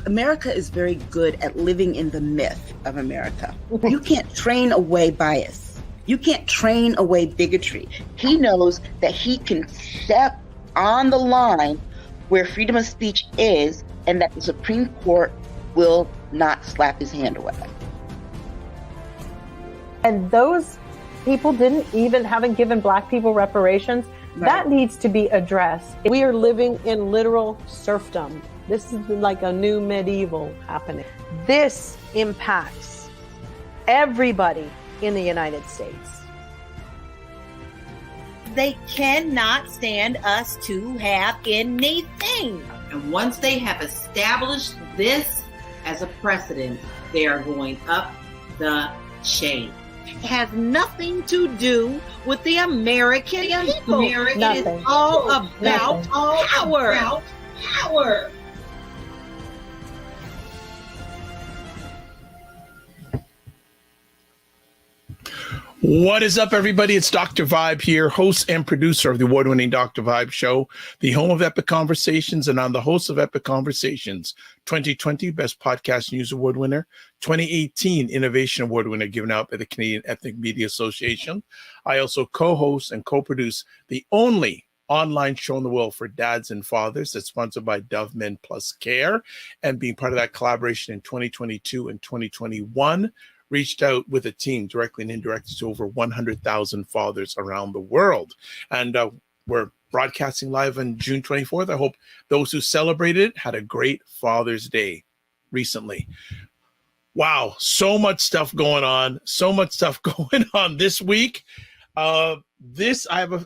America is very good at living in the myth of America. You can't train away bias. You can't train away bigotry. He knows that he can step on the line where freedom of speech is, and that the Supreme Court will not slap his hand away. And those people haven't given Black people reparations. Right. That needs to be addressed. We are living in literal serfdom. This is like a new medieval happening. This impacts everybody in the United States. They cannot stand us to have anything. And once they have established this as a precedent, they are going up the chain. It has nothing to do with the American people. It is all about power. What is up, everybody? It's Dr. Vibe here, host and producer of the award-winning Dr. Vibe Show, the home of Epic Conversations, and I'm the host of Epic Conversations, 2020 Best Podcast News Award winner, 2018 Innovation Award winner given out by the Canadian Ethnic Media Association. I also co-host and co-produce the only online show in the world for dads and fathers that's sponsored by Dove Men Plus Care, and being part of that collaboration in 2022 and 2021. Reached out with a team directly and indirectly to over 100,000 fathers around the world. And we're broadcasting live on June 24th. I hope those who celebrated it had a great Father's Day recently. Wow, so much stuff going on. So much stuff going on this week. I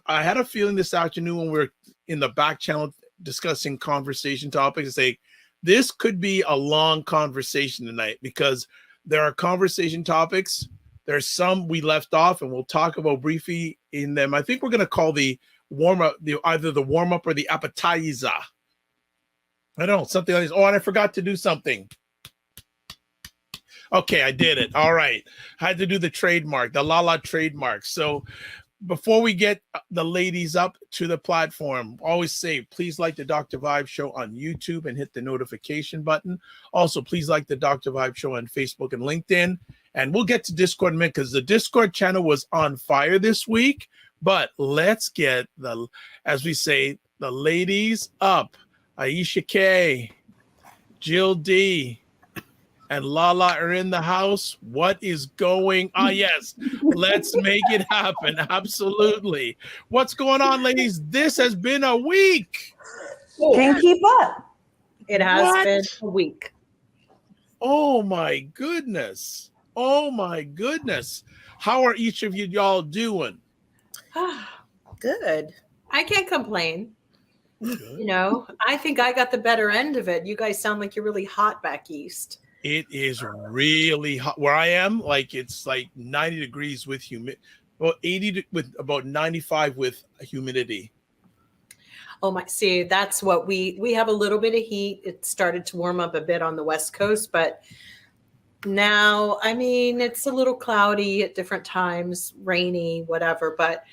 had a feeling this afternoon when we were in the back channel discussing conversation topics to say this could be a long conversation tonight, because there are conversation topics. There's some we left off, and we'll talk about briefly in them. I think we're going to call the warm-up, either the warm-up or the appetizer. I don't know, something like this. Oh, and I forgot to do something. Okay, I did it. All right. I had to do the trademark, the LaLa trademark. So before we get the ladies up to the platform, always say, please like the Dr. Vibe Show on YouTube and hit the notification button. Also, please like the Dr. Vibe Show on Facebook and LinkedIn. And we'll get to Discord in a minute, because the Discord channel was on fire this week. But let's get as we say, the ladies up. Aisha K, Jill D, and LaLa are in the house. What is going on? Yes, let's make it happen. Absolutely. What's going on, ladies? This has been a week. Can't keep up. It has been a week. Oh my goodness. Oh my goodness. How are each of y'all doing? Good. I can't complain. Good. You know, I think I got the better end of it. You guys sound like you're really hot back east. It is really hot where I am. Like, it's like 90 degrees with humidity, well, 80 with about 95 with humidity. Oh my, see, that's what we have a little bit of heat. It started to warm up a bit on the West Coast, but now, I mean, it's a little cloudy at different times, rainy, whatever, but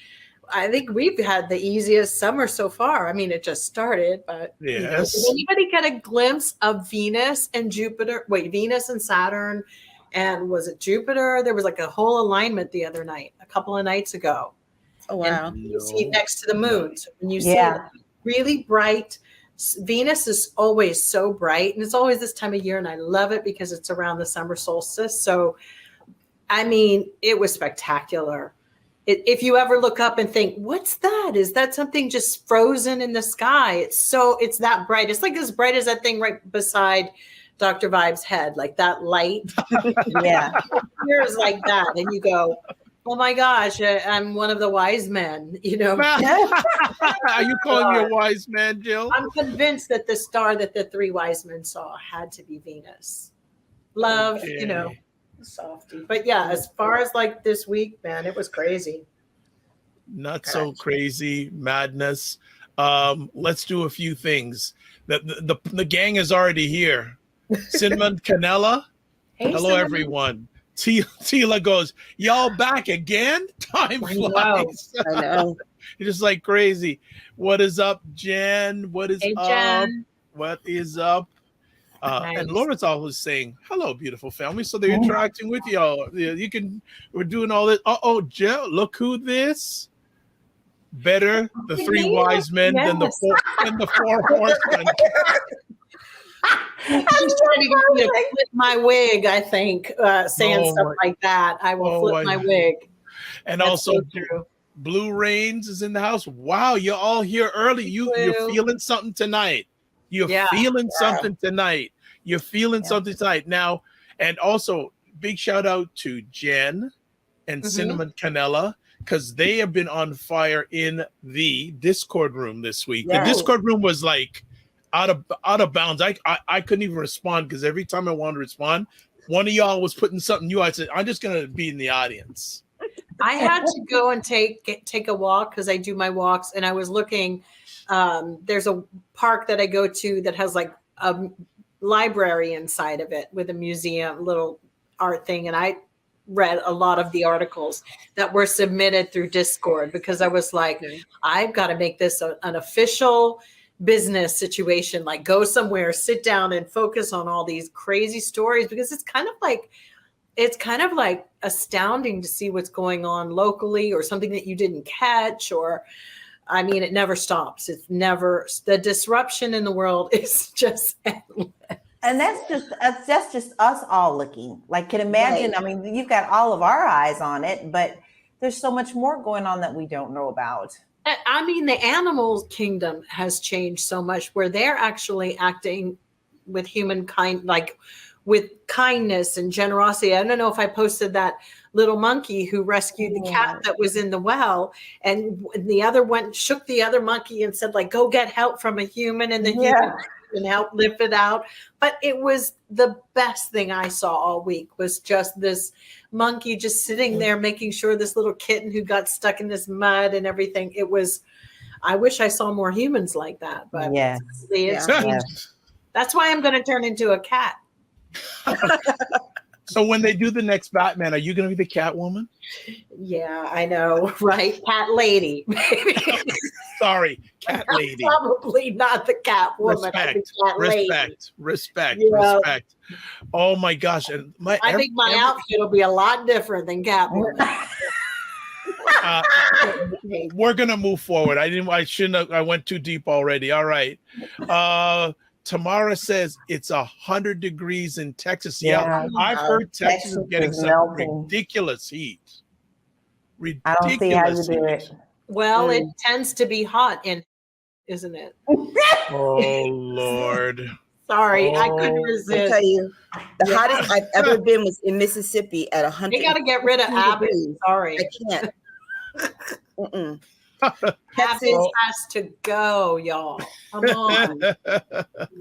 I think we've had the easiest summer so far. I mean, it just started, but yes. Did anybody get a glimpse of Venus and Jupiter? Wait, Venus and Saturn, and was it Jupiter? There was like a whole alignment the other night, a couple of nights ago. Oh, wow. And you see next to the moon. So when you see really bright, Venus is always so bright, and it's always this time of year, and I love it because it's around the summer solstice. So, I mean, it was spectacular. If you ever look up and think, what's that? Is that something just frozen in the sky? It's that bright. It's like as bright as that thing right beside Dr. Vibe's head, like that light. Yeah. Here's like that. And you go, oh my gosh, I'm one of the wise men, you know. Are you calling me a wise man, Jill? I'm convinced that the star that the three wise men saw had to be Venus. Love, you know. Softy. But yeah, as far as like this week, man, it was crazy. Not so crazy madness. Let's do a few things. The gang is already here. Cinnamon Canella. Hey, hello, Cinnamon. everyone. Tila goes, y'all back again? Time flies. I know. You're just like crazy. What is up, Jen? What is Hey, up? Jen. What is up? And Laura's always saying, hello, beautiful family. So they're interacting with y'all. We're doing all this. Jill, look who this. Better the three wise men than the four horsemen. She's trying to get me to flip my wig, I think, saying stuff like that. I will flip my wig. And that's also, so Blue Rains is in the house. Wow, you're all here early. You're feeling something tonight. You're feeling something tonight. You're feeling something tonight. Now, and also, big shout out to Jen and Cinnamon Canella, because they have been on fire in the Discord room this week. The Discord room was like out of bounds. I couldn't even respond because every time I wanted to respond, one of y'all was putting something new. I said, I'm just gonna be in the audience. I had to go and take a walk because I do my walks, and I was looking. There's a park that I go to that has like a library inside of it with a museum, little art thing, and I read a lot of the articles that were submitted through Discord because I was like, I've got to make this an official business situation, like go somewhere, sit down and focus on all these crazy stories, because it's kind of like astounding to see what's going on locally or something that you didn't catch, or I mean, it never stops. The disruption in the world is just endless. And that's just us all looking. Like, can imagine, I mean, you've got all of our eyes on it, but there's so much more going on that we don't know about. I mean, the animal kingdom has changed so much where they're actually acting with humankind, like with kindness and generosity. I don't know if I posted that little monkey who rescued the cat that was in the well, and the other one shook the other monkey and said, like, go get help from a human, and the human and help lift it out. But it was the best thing I saw all week, was just this monkey just sitting there making sure this little kitten who got stuck in this mud and everything. I wish I saw more humans like that, but that's why I'm going to turn into a cat. So when they do the next Batman, are you going to be the Catwoman? Yeah, I know, right? Cat lady. Sorry, cat lady. Probably not the Catwoman. Respect. Oh my gosh! And I think my outfit will be a lot different than Catwoman. We're gonna move forward. I went too deep already. All right. Tamara says it's 100 degrees in Texas. Yeah, I've heard Texas is getting some ridiculous heat. I don't see how you do it. Well, it tends to be hot, isn't it? Oh Lord. Sorry, I couldn't resist. I'll tell you, the hottest I've ever been was in Mississippi at 100. They got to get rid of Abbott. Sorry, I can't. Abbott has to go, y'all. Come on.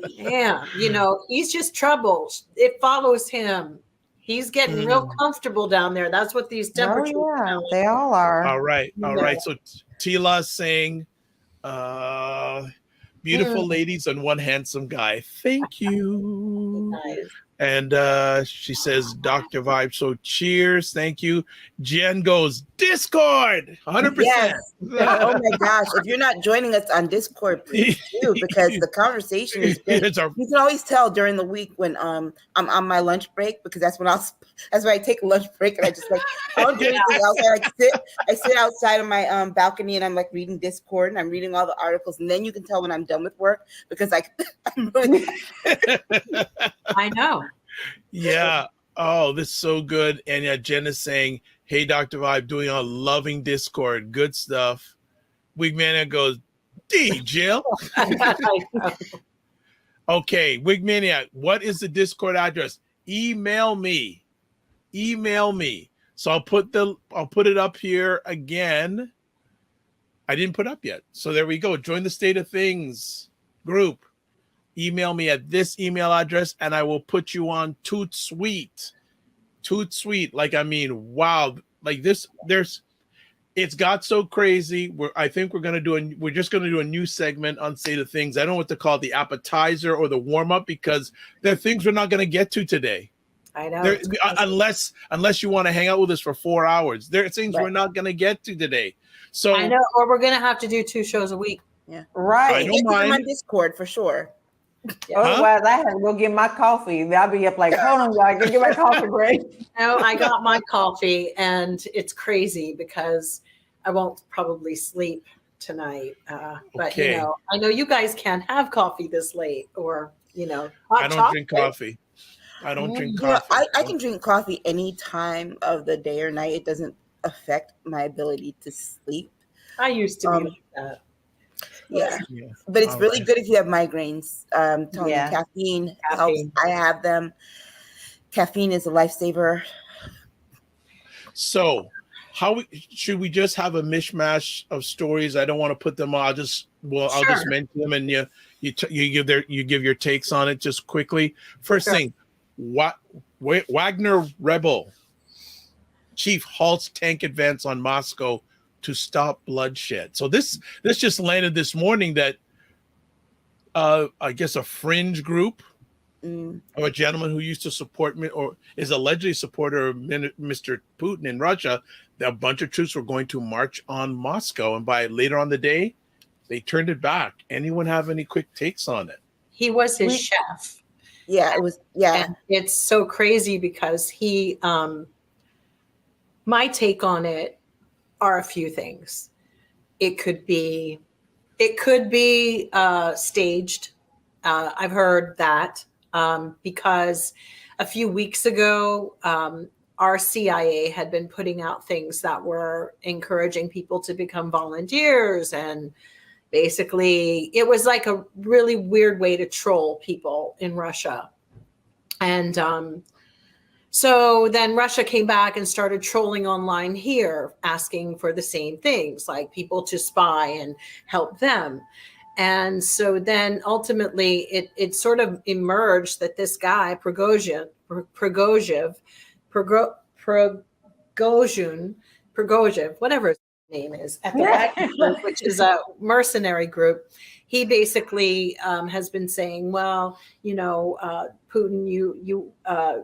Yeah, he's just trouble. It follows him. He's getting real comfortable down there. That's what these temperatures are. They all are. All right. So Tila saying, beautiful ladies and one handsome guy. Thank you. Nice. And she says, Dr. Vibe. So cheers. Thank you. Jen goes, Discord. 100%. Yes. Oh my gosh. If you're not joining us on Discord, please do, because the conversation is great. You can always tell during the week when I'm on my lunch break, because that's when I take a lunch break, and I just I don't do anything else. I sit outside on my balcony, and I'm like reading Discord, and I'm reading all the articles, and then you can tell when I'm done with work, because I'm really I know. Yeah. Oh, this is so good. And yeah, Jen is saying, hey, Dr. Vibe, doing a loving Discord. Good stuff. Wigmania goes, D, Jill. Okay, Wigmania, what is the Discord address? Email me. So I'll put it up here again. I didn't put up yet. So there we go. Join the State of Things group. Email me at this email address, and I will put you on Toot Sweet. Like, I mean, wow. Like this, it's got so crazy. I think we're just going to do a new segment on State of Things. I don't know what to call it, the appetizer or the warm up, because there are things we're not going to get to today. I know. Unless you want to hang out with us for 4 hours. There are things we're not going to get to today. So I know, or we're going to have to do 2 shows a week. Yeah. Right. I don't mind. On Discord for sure. Otherwise, I had to go get my coffee. I'll be up like, hold on, y'all, I can get my coffee break. No, I got my coffee, and it's crazy because I won't probably sleep tonight. But Okay. I know you guys can't have coffee this late, or hot I don't chocolate. drink coffee. I don't drink You know, coffee. I can drink coffee any time of the day or night. It doesn't affect my ability to sleep. I used to be like that. Yeah. Yeah. But it's All really right. good if you have migraines. Tony, Yeah. caffeine helps. I have them. Caffeine is a lifesaver. So, should we just have a mishmash of stories? I don't want to put them all. I'll just mention them, and you give your takes on it just quickly. First thing, Wagner rebel chief halts tank advance on Moscow to stop bloodshed. So this just landed this morning that I guess a fringe group of a gentleman who used to support me or is allegedly a supporter of Mr. Putin in Russia, that a bunch of troops were going to march on Moscow, and by later on the day, they turned it back. Anyone have any quick takes on it? He was his chef. Yeah, it was. Yeah, and it's so crazy because he. My take on it are a few things. It could be staged. I've heard that because a few weeks ago, our CIA had been putting out things that were encouraging people to become volunteers, and basically it was like a really weird way to troll people in Russia. And so then Russia came back and started trolling online here, asking for the same things, like people to spy and help them. And so then ultimately it sort of emerged that this guy, Prigozhin, whatever his name is, at the Wagner Group, which is a mercenary group, he basically has been saying, well, Putin, you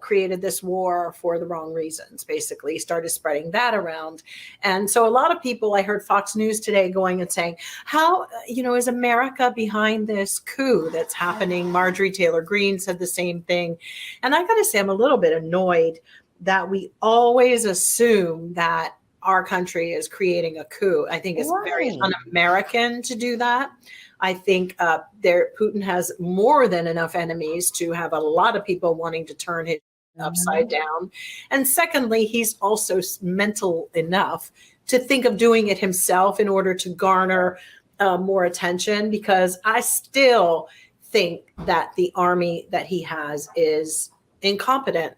created this war for the wrong reasons. Basically, he started spreading that around. And so a lot of people, I heard Fox News today going and saying, how, is America behind this coup that's happening? Marjorie Taylor Greene said the same thing. And I got to say, I'm a little bit annoyed that we always assume that our country is creating a coup. I think it's very un-American to do that. I think Putin has more than enough enemies to have a lot of people wanting to turn his upside down. And secondly, he's also mental enough to think of doing it himself in order to garner more attention, because I still think that the army that he has is incompetent.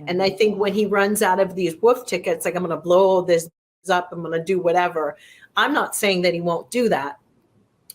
And I think when he runs out of these wolf tickets, like, I'm going to blow this up, I'm going to do whatever. I'm not saying that he won't do that,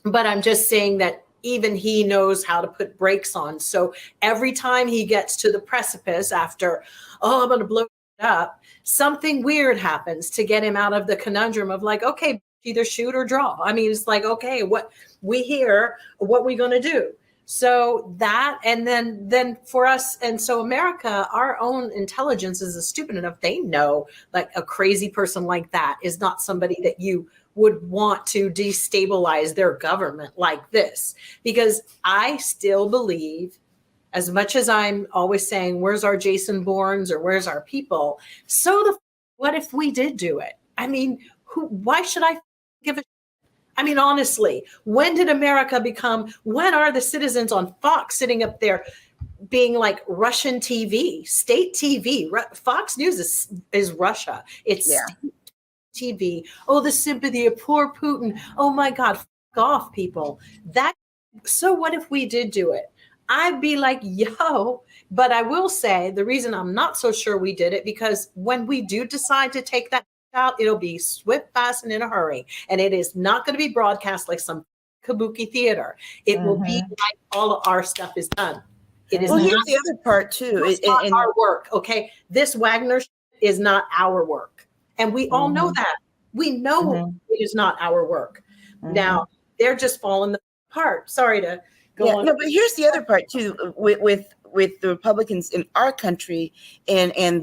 but I'm just saying that even he knows how to put brakes on. So every time he gets to the precipice after, I'm going to blow it up, something weird happens to get him out of the conundrum of like, okay, either shoot or draw. I mean, it's like, okay, what we hear, what we going to do? So that, and then for us, and so America, our own intelligence is stupid enough. They know like a crazy person like that is not somebody that you would want to destabilize their government like this. Because I still believe, as much as I'm always saying, where's our Jason Bournes or where's our people? So what if we did do it? I mean, why should I give a I mean, honestly, when did America when are the citizens on Fox sitting up there being like Russian TV, state TV? Fox News is Russia. It's state TV. Oh, the sympathy of poor Putin. Oh my God, fuck off, people. So what if we did do it? I'd be like, yo, but I will say the reason I'm not so sure we did it, because when we do decide to take that out, it'll be swift, fast, and in a hurry. And it is not going to be broadcast like some kabuki theater. It will be like all of our stuff is done. It is. Well, here's the other part too. It's not our work. Okay. This Wagner is not our work. And we all know that. We know it is not our work. Now they're just falling apart. Sorry to go on. No, but here's the other part too, with the Republicans in our country and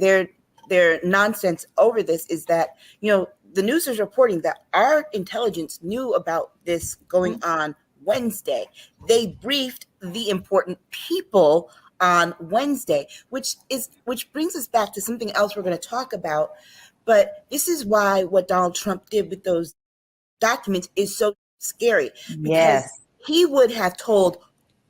their nonsense over this is that, the news is reporting that our intelligence knew about this going on Wednesday. They briefed the important people on Wednesday, which brings us back to something else we're going to talk about. But this is why what Donald Trump did with those documents is so scary, because he would have told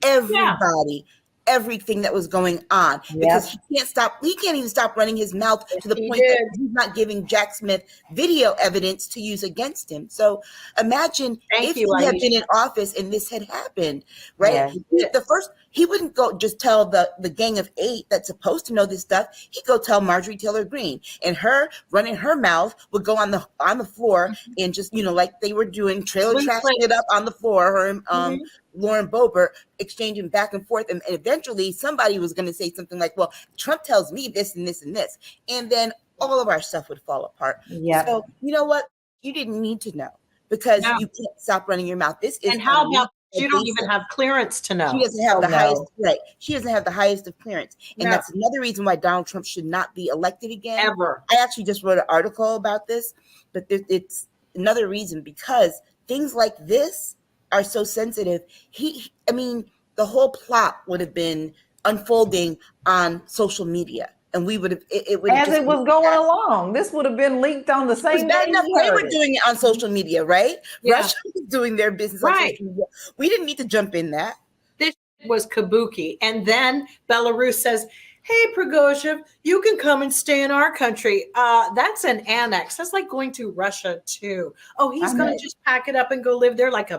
everybody everything that was going on, because he can't even stop running his mouth to the point that he's not giving Jack Smith video evidence to use against him. So imagine if he had been in office and this had happened, right? The first, he wouldn't go just tell the gang of 8 that's supposed to know this stuff. He'd go tell Marjorie Taylor Greene, and her running her mouth would go on the floor and just, like they were doing trailer trash it up on the floor, her Lauren Boebert exchanging back and forth. And eventually somebody was going to say something like, well, Trump tells me this and this and this. And then all of our stuff would fall apart. So you know what? You didn't need to know, because you can't stop running your mouth. This is, and how about you don't even have clearance to know? She doesn't have the highest, right? She doesn't have the highest of clearance. And that's another reason why Donald Trump should not be elected again. Ever. I actually just wrote an article about this, but it's another reason, because things like this are so sensitive. The whole plot would have been unfolding on social media, and we would have, it would have, as it was going along, this would have been leaked on the same day. They were doing it on social media, right? Russia was doing their business on social media. We didn't need to jump in that. This was kabuki. And then Belarus says, hey, Prigozhin, you can come and stay in our country. That's an annex. That's like going to Russia too. Oh, he's going to just pack it up and go live there like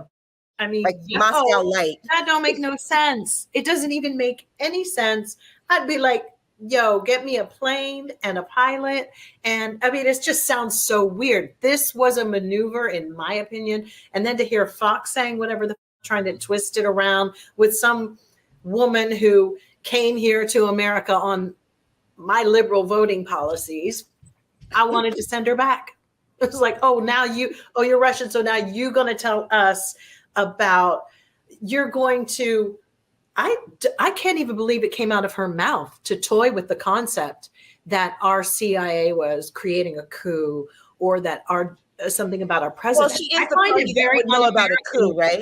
Moscow Light. That don't make no sense. It doesn't even make any sense. I'd be like, yo, get me a plane and a pilot. And it just sounds so weird. This was a maneuver, in my opinion. And then to hear Fox saying whatever trying to twist it around with some woman who came here to America on my liberal voting policies, I wanted to send her back. It was like, you're Russian, so now you're going to tell us about, you're going to, I can't even believe it came out of her mouth to toy with the concept that our CIA was creating a coup, or that something about our president. Well, she is the party that would know about a coup, right?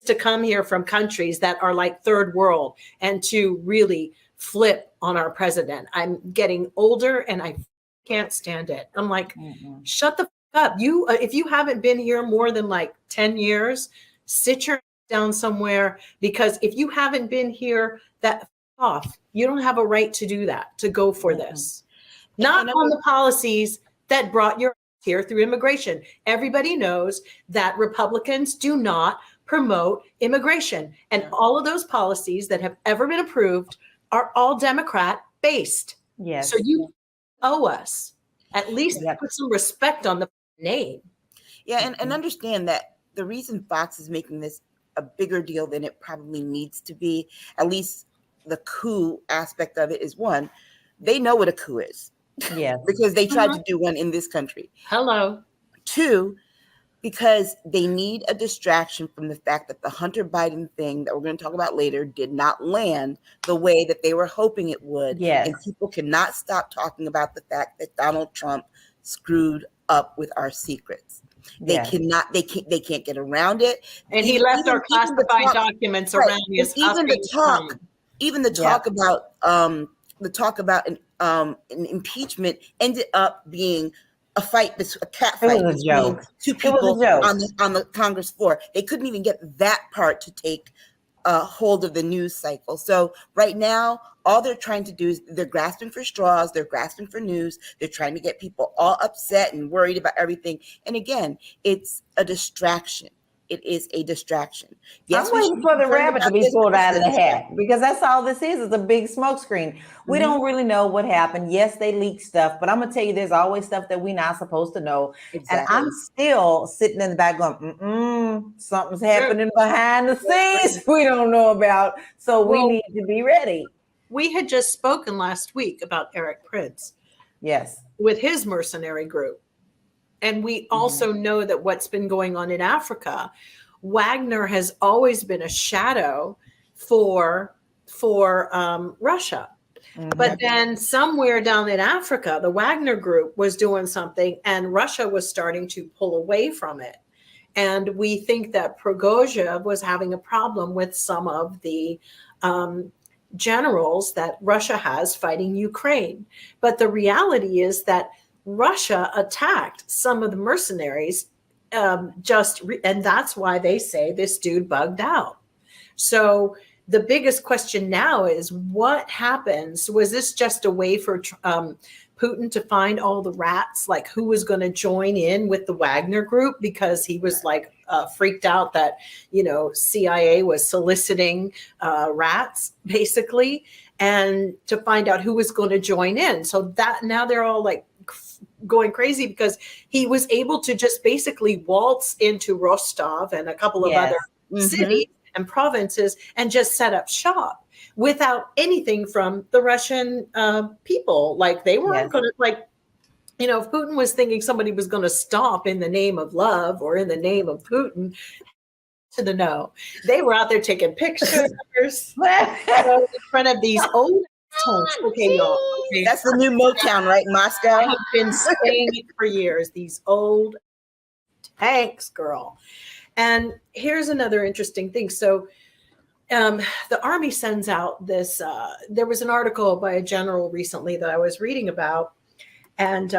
To come here from countries that are like third world and to really flip on our president. I'm getting older and I can't stand it. I'm like, shut the fuck up. If you haven't been here more than like 10 years, sit your down somewhere, because if you haven't been here that off, you don't have a right to do that, to go for this. Not on the policies that brought you here through immigration. Everybody knows that Republicans do not promote immigration, and all of those policies that have ever been approved are all Democrat based. Yes. So you owe us at least put some respect on the name. Yeah, and understand that the reason Fox is making this a bigger deal than it probably needs to be, at least the coup aspect of it, is one, they know what a coup is. Yeah. Because they tried to do one in this country. Hello. 2, because they need a distraction from the fact that the Hunter Biden thing that we're going to talk about later did not land the way that they were hoping it would. Yes. And people cannot stop talking about the fact that Donald Trump screwed up with our secrets. They cannot, they can't get around it. And he left our classified documents around his even the talk about an impeachment ended up being a cat fight between 2 people on the Congress floor. They couldn't even get that part to take hold of the news cycle. So right now, all they're trying to do is they're grasping for straws. They're grasping for news. They're trying to get people all upset and worried about everything. And again, it's a distraction. It is a distraction. Yes, I'm waiting for the rabbit to be pulled out of the hat, because that's all this is. It's a big smokescreen. We don't really know what happened. Yes, they leaked stuff, but I'm going to tell you, there's always stuff that we're not supposed to know. Exactly. And I'm still sitting in the back going, something's happening behind the scenes we don't know about. So we need to be ready. We had just spoken last week about Eric Prince. Yes. With his mercenary group. And we also know that what's been going on in Africa, Wagner has always been a shadow for Russia. But then somewhere down in Africa, the Wagner group was doing something and Russia was starting to pull away from it. And we think that Prigozhin was having a problem with some of the generals that Russia has fighting Ukraine. But the reality is that Russia attacked some of the mercenaries and that's why they say this dude bugged out. So the biggest question now is what happens? Was this just a way for Putin to find all the rats, like who was going to join in with the Wagner group, because he was like freaked out that, CIA was soliciting rats basically, and to find out who was going to join in. So that now they're all like going crazy because he was able to just basically waltz into Rostov and a couple of other cities and provinces and just set up shop without anything from the Russian people. Like they weren't going to if Putin was thinking somebody was going to stop in the name of love or in the name of Putin, to the no. They were out there taking pictures in front of these old tanks. Okay, y'all. Okay. That's the new Motown, right? Moscow. I've been saying it for years. These old tanks, girl. And here's another interesting thing. So the Army sends out this, there was an article by a general recently that I was reading about, and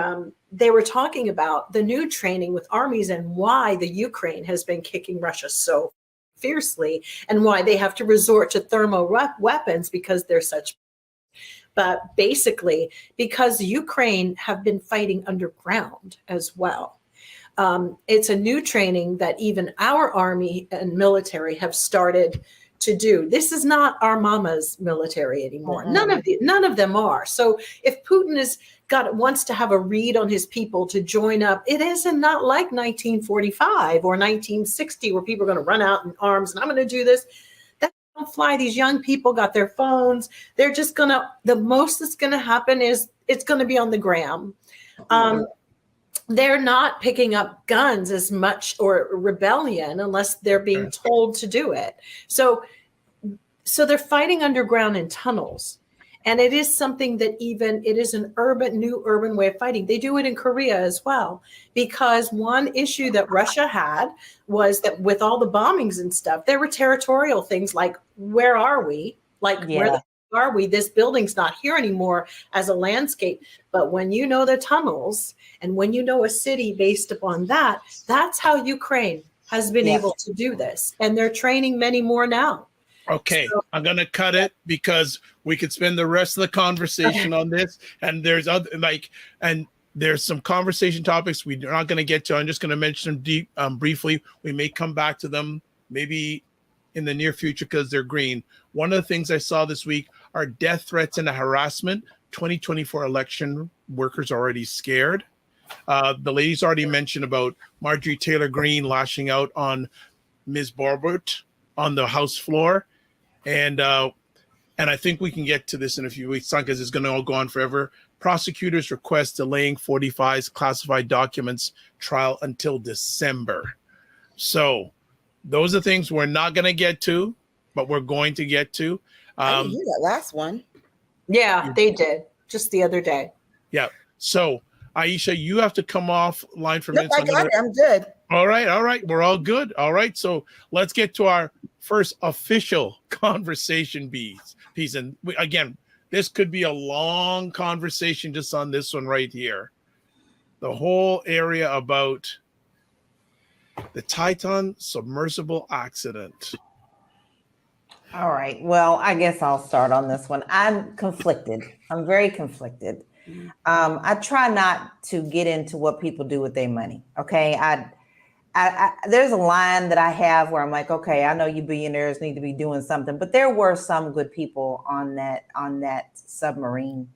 they were talking about the new training with armies and why the Ukraine has been kicking Russia so fiercely and why they have to resort to thermo weapons because they're such. But basically, because Ukraine have been fighting underground as well. It's a new training that even our army and military have started to do. This is not our mama's military anymore. Mm-hmm. None of them are. So if Putin wants to have a read on his people to join up, it isn't not like 1945 or 1960 where people are going to run out in arms and I'm going to do this. That don't fly. These young people got their phones. They're just the most that's going to happen is it's going to be on the gram. They're not picking up guns as much or rebellion unless they're being told to do it. So they're fighting underground in tunnels. And it is something that it is an new urban way of fighting. They do it in Korea as well, because one issue that Russia had was that with all the bombings and stuff, there were territorial things like, where are we? Like, where the are we? This building's not here anymore as a landscape. But when you know the tunnels and when you know a city based upon that, that's how Ukraine has been able to do this. And they're training many more now. Okay, so, I'm going to cut it because we could spend the rest of the conversation on this. And there's there's some conversation topics we're not going to get to. I'm just going to mention them briefly. We may come back to them maybe in the near future because they're green. One of the things I saw this week are death threats and harassment. 2024 election workers are already scared. The ladies already mentioned about Marjorie Taylor Greene lashing out on Ms. Borbert on the House floor. And I think we can get to this in a few weeks' time because it's going to all go on forever. Prosecutors request delaying 45's classified documents trial until December. So those are things we're not going to get to, but we're going to get to. I didn't hear that last one. Yeah, they did just the other day. Yeah. So, Aisha, you have to come off line for minutes. I got it. I'm good. All right. We're all good. All right. So let's get to our first official conversation piece. And again, this could be a long conversation just on this one right here. The whole area about the Titan submersible accident. All right. Well, I guess I'll start on this one. I'm conflicted. I'm very conflicted. I try not to get into what people do with their money. Okay. I there's a line that I have where I'm like, okay, I know you billionaires need to be doing something, but there were some good people on that submarine.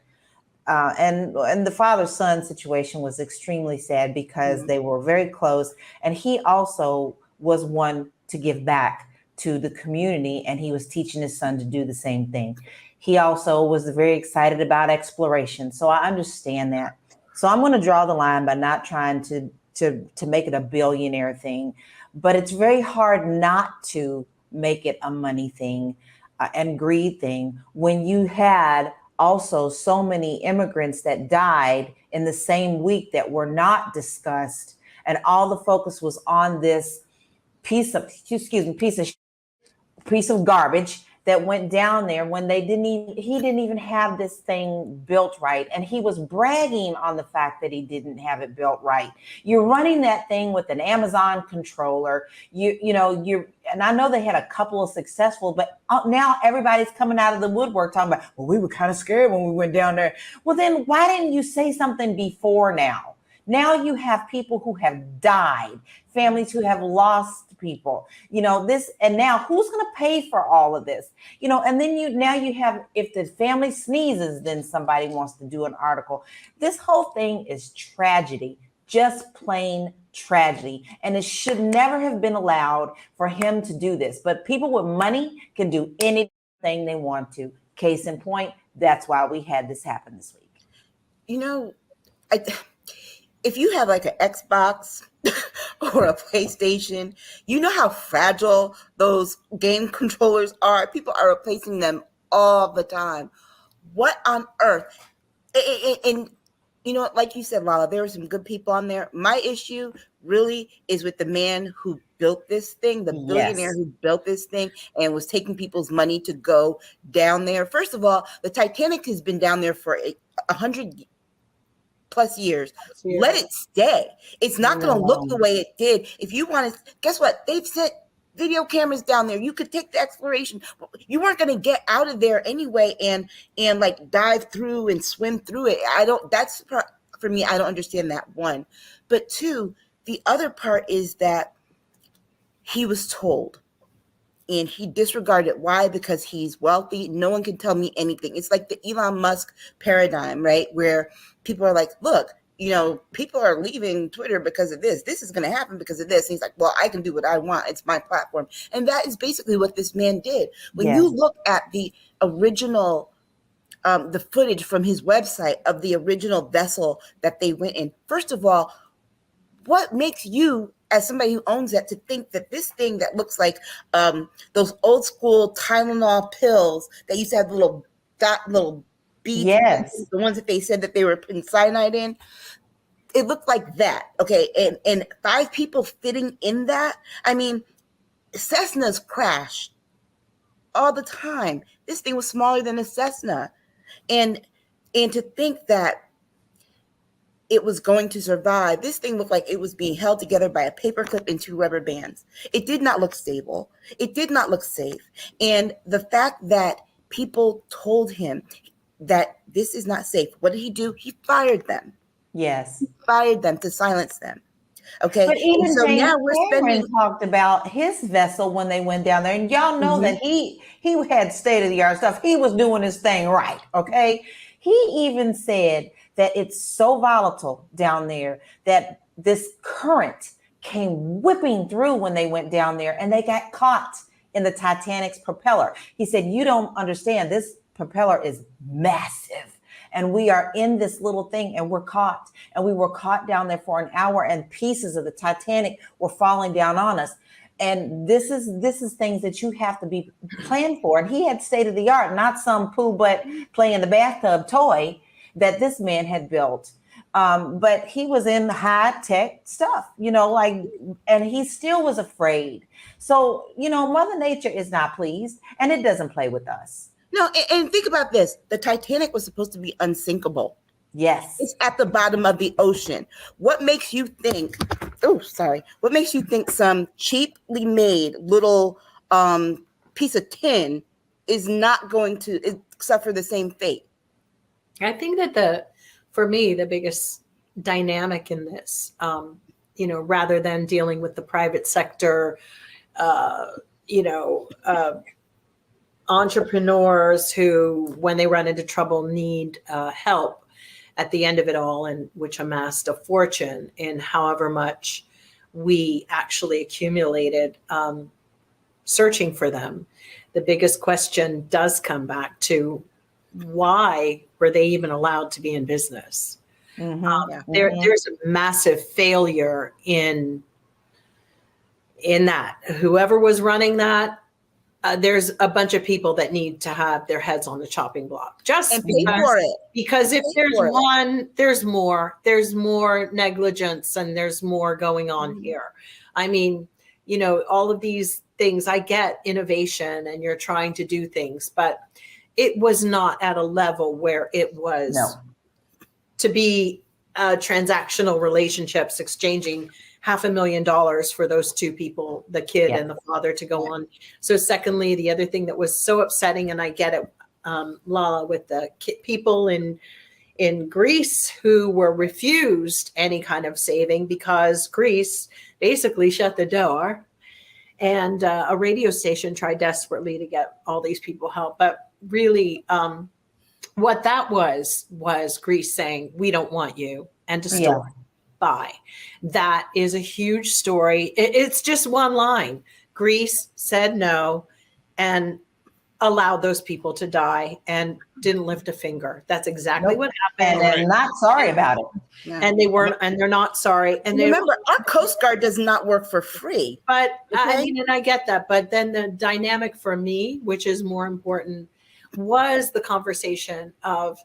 And the father-son situation was extremely sad because they were very close. And he also was one to give back to the community, and he was teaching his son to do the same thing. He also was very excited about exploration. So I understand that. So I'm going to draw the line by not trying to make it a billionaire thing, but it's very hard not to make it a money thing and greed thing when you had also so many immigrants that died in the same week that were not discussed. And all the focus was on this piece of garbage that went down there when he didn't even have this thing built right. And he was bragging on the fact that he didn't have it built right. You're running that thing with an Amazon controller. And I know they had a couple of successful, but now everybody's coming out of the woodwork talking about, well, we were kind of scared when we went down there. Well, then why didn't you say something before now? Now you have people who have died, families who have lost people, and now who's going to pay for all of this? And then you have, if the family sneezes, then somebody wants to do an article. This whole thing is tragedy, just plain tragedy. And it should never have been allowed for him to do this. But people with money can do anything they want to. Case in point, that's why we had this happen this week. If you have like an Xbox or a PlayStation, you know how fragile those game controllers are. People are replacing them all the time. What on earth? And like you said, LaLa, there were some good people on there. My issue really is with the man who built this thing, the billionaire who built this thing and was taking people's money to go down there. First of all, the Titanic has been down there for 100+ years. Let it stay. It's not going to look the way it did. If you want to, guess what? They've sent video cameras down there. You could take the exploration. You weren't going to get out of there anyway and like dive through and swim through it. That's for me. I don't understand that, one. But two, the other part is that he was told and he disregarded. Why? Because he's wealthy. No one can tell me anything. It's like the Elon Musk paradigm, right? Where people are like, look, people are leaving Twitter because of this. This is going to happen because of this. And he's like, well, I can do what I want. It's my platform. And that is basically what this man did. When you look at the original, the footage from his website of the original vessel that they went in, first of all, what makes you, as somebody who owns that, to think that this thing that looks like those old school Tylenol pills that used to have little beads, the ones that they said that they were putting cyanide in, it looked like that. Okay, and 5 people fitting in that. I mean, Cessnas crash all the time. This thing was smaller than a Cessna, and to think that it was going to survive. This thing looked like it was being held together by a paperclip and 2 rubber bands. It did not look stable. It did not look safe. And the fact that people told him that this is not safe, what did he do? He fired them. Yes. He fired them to silence them. Okay. But even so now we're talked about his vessel when they went down there. And y'all know that he had state-of-the-art stuff. He was doing his thing right. Okay. He even said that it's so volatile down there that this current came whipping through when they went down there and they got caught in the Titanic's propeller. He said, you don't understand. This propeller is massive. And we are in this little thing and we're caught. And we were caught down there for an hour and pieces of the Titanic were falling down on us. And this is things that you have to be planned for. And he had state of the art, not some poo butt play in the bathtub toy that this man had built. But he was in high tech stuff, and he still was afraid. So, Mother Nature is not pleased and it doesn't play with us. No, and think about this. The Titanic was supposed to be unsinkable. Yes. It's at the bottom of the ocean. What makes you think, what makes you think some cheaply made little piece of tin is not going to suffer the same fate? I think that for me, the biggest dynamic in this, rather than dealing with the private sector, entrepreneurs who, when they run into trouble, need help at the end of it all, and which amassed a fortune in however much we actually accumulated searching for them. The biggest question does come back to, why were they even allowed to be in business? There's a massive failure in that. Whoever was running that, there's a bunch of people that need to have their heads on the chopping block. Because if there's one, there's more negligence and there's more going on here. I mean, you know, all of these things. I get innovation and you're trying to do things, but it was not at a level where it was to be transactional relationships, exchanging $500,000 for those two people, the kid and the father, to go on. So secondly, the other thing that was so upsetting, and I get it, LaLa, with the people in Greece who were refused any kind of saving because Greece basically shut the door, and a radio station tried desperately to get all these people help. But really, what that was Greece saying, we don't want you, and to store. Bye. That is a huge story. It's just one line. Greece said no and allowed those people to die and didn't lift a finger. That's exactly what happened. And they're not sorry about it. And they weren't, and they're not sorry. And remember, our Coast Guard does not work for free. But I mean, and I get that. But then the dynamic for me, which is more important, was the conversation of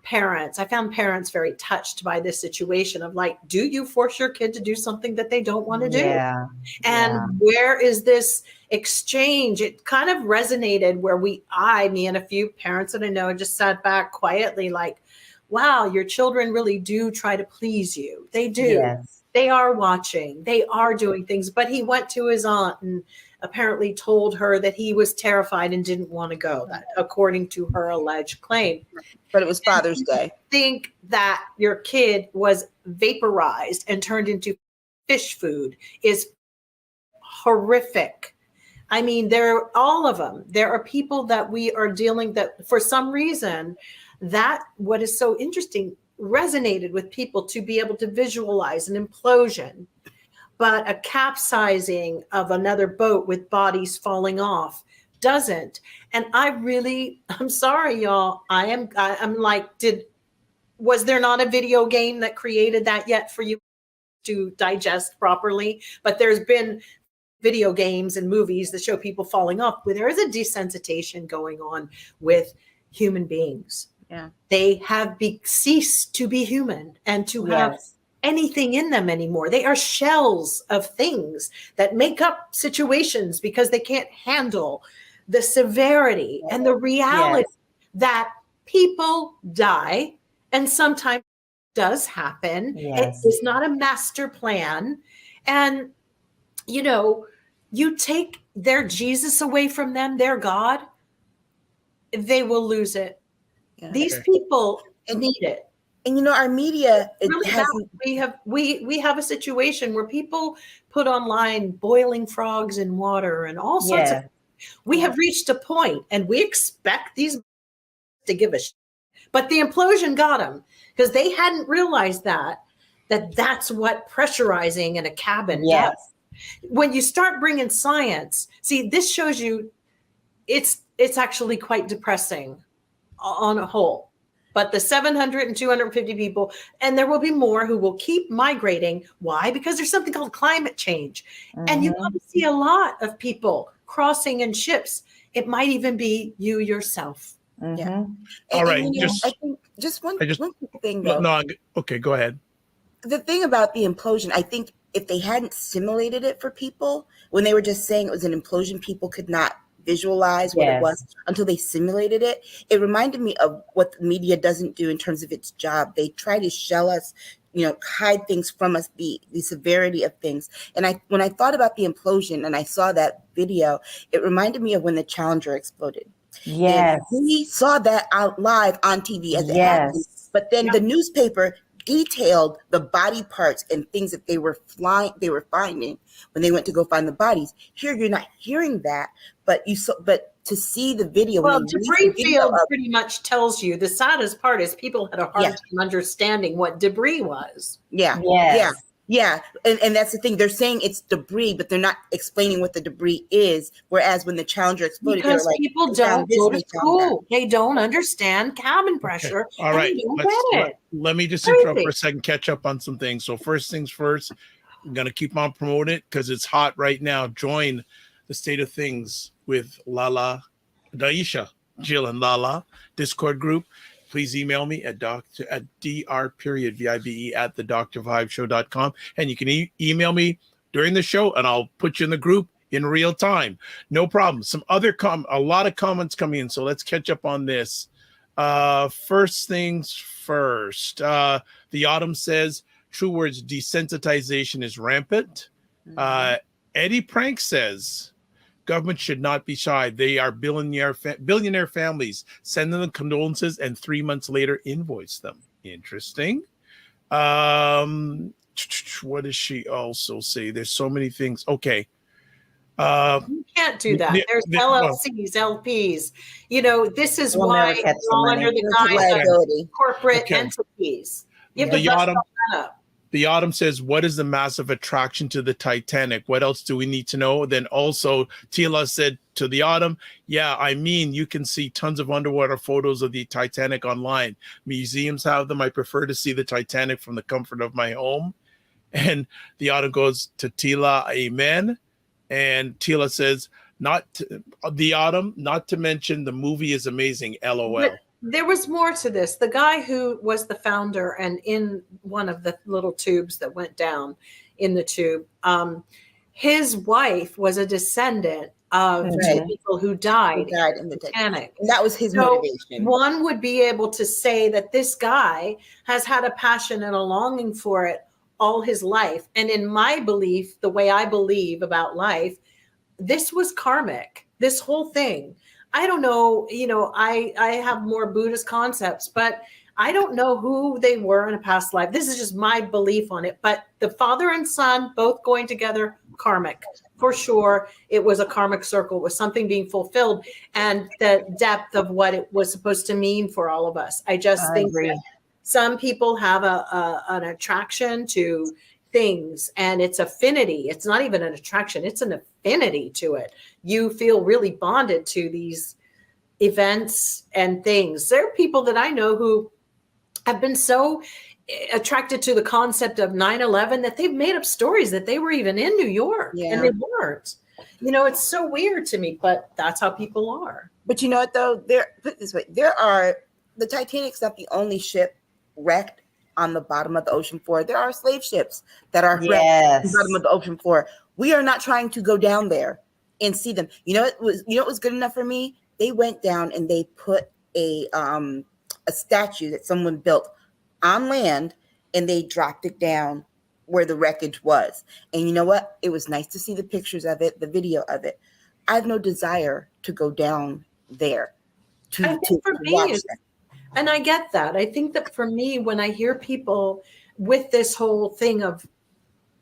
parents. I found parents very touched by this situation of like, do you force your kid to do something that they don't want to do? And where is this exchange? It kind of resonated where me and a few parents that I know just sat back quietly like, wow, your children really do try to please you. They do. They are watching. They are doing things. But he went to his aunt and apparently told her that he was terrified and didn't want to go, that according to her alleged claim. But it was Father's Day. Think that your kid was vaporized and turned into fish food is horrific. I mean, all of them. There are people that we are dealing that for some reason, that what is so interesting resonated with people to be able to visualize an implosion, but a capsizing of another boat with bodies falling off doesn't. And I'm sorry, y'all. I'm like, was there not a video game that created that yet for you to digest properly? But there's been video games and movies that show people falling off where there is a desensitization going on with human beings. They have ceased to be human and to have anything in them anymore. They are shells of things that make up situations because they can't handle the severity and the reality that people die, and sometimes does happen. It is not a master plan. And, you know, you take their Jesus away from them, their God, they will lose it. These people need it. And you know, our media, we have a situation where people put online boiling frogs in water and all sorts of. We have reached a point, and we expect these to give a shit. But the implosion got them because they hadn't realized that's what pressurizing in a cabin does. When you start bringing science, see, this shows you it's actually quite depressing on a whole. But the 700 and 250 people, and there will be more who will keep migrating. Why? Because there's something called climate change. And you want to see a lot of people crossing in ships. It might even be you yourself. All right. I think just one thing though. Okay, go ahead. The thing about the implosion, I think if they hadn't simulated it for people, when they were just saying it was an implosion, people could not visualize what it was until they simulated it. It reminded me of what the media doesn't do in terms of its job. They try to shell us, hide things from us, the severity of things. And when I thought about the implosion and I saw that video, it reminded me of when the Challenger exploded. And we saw that out live on TV as it happened. But then the newspaper detailed the body parts and things that they were finding when they went to go find the bodies. Here you're not hearing that, but to see the video. Well, debris field pretty much tells you. The saddest part is people had a hard time understanding what debris was. Yeah. And that's the thing. They're saying it's debris, but they're not explaining what the debris is. Whereas when the Challenger exploded, because people don't go to school. They don't understand cabin pressure. Okay. All right. Let me just interrupt for a second, catch up on some things. So first things first, I'm going to keep on promoting it because it's hot right now. Join the State of Things with LaLa, Aisha, Jill, and LaLa Discord group. Please email me at dr.vibe@thedrvibeshow.com. And you can email me during the show, and I'll put you in the group in real time. No problem. Some other a lot of comments coming in, so let's catch up on this. First things first. The Autumn says, true words, desensitization is rampant. Eddie Prank says, government should not be shy. They are billionaire families. Send them condolences and 3 months later invoice them. Interesting. What does she also say? There's so many things. Okay. You can't do that. There's LLCs, LPs. You know, this is why it's all under the guise of corporate entities. You have to bust all that up. The Autumn says, what is the massive attraction to the Titanic? What else do we need to know? Then also, Tila said to the Autumn, yeah, I mean, you can see tons of underwater photos of the Titanic online. Museums have them. I prefer to see the Titanic from the comfort of my home. And the Autumn goes to Tila, amen. And Tila says, not to mention the movie is amazing, LOL. But there was more to this. The guy who was the founder and in one of the little tubes that went down in the tube, his wife was a descendant of two people who died in the Titanic. And that was his motivation. One would be able to say that this guy has had a passion and a longing for it all his life. And in my belief, the way I believe about life, this was karmic, this whole thing. I don't know, you know, I have more Buddhist concepts, but I don't know who they were in a past life. This is just my belief on it. But the father and son both going together, karmic. For sure, it was a karmic circle. It was something being fulfilled and the depth of what it was supposed to mean for all of us. I just think that some people have an attraction to things and it's affinity. It's not even an attraction. It's an affinity to it. You feel really bonded to these events and things. There are people that I know who have been so attracted to the concept of 9/11 that they've made up stories that they were even in New York and they weren't. You know, it's so weird to me, but that's how people are. But you know what though? Put it this way, the Titanic's not the only ship wrecked on the bottom of the ocean floor. There are slave ships that are wrecked on the bottom of the ocean floor. We are not trying to go down there and see them. You know what was good enough for me? They went down and they put a statue that someone built on land and they dropped it down where the wreckage was. And you know what? It was nice to see the pictures of it, the video of it. I have no desire to go down there to watch that. And I get that. I think that for me, when I hear people with this whole thing of,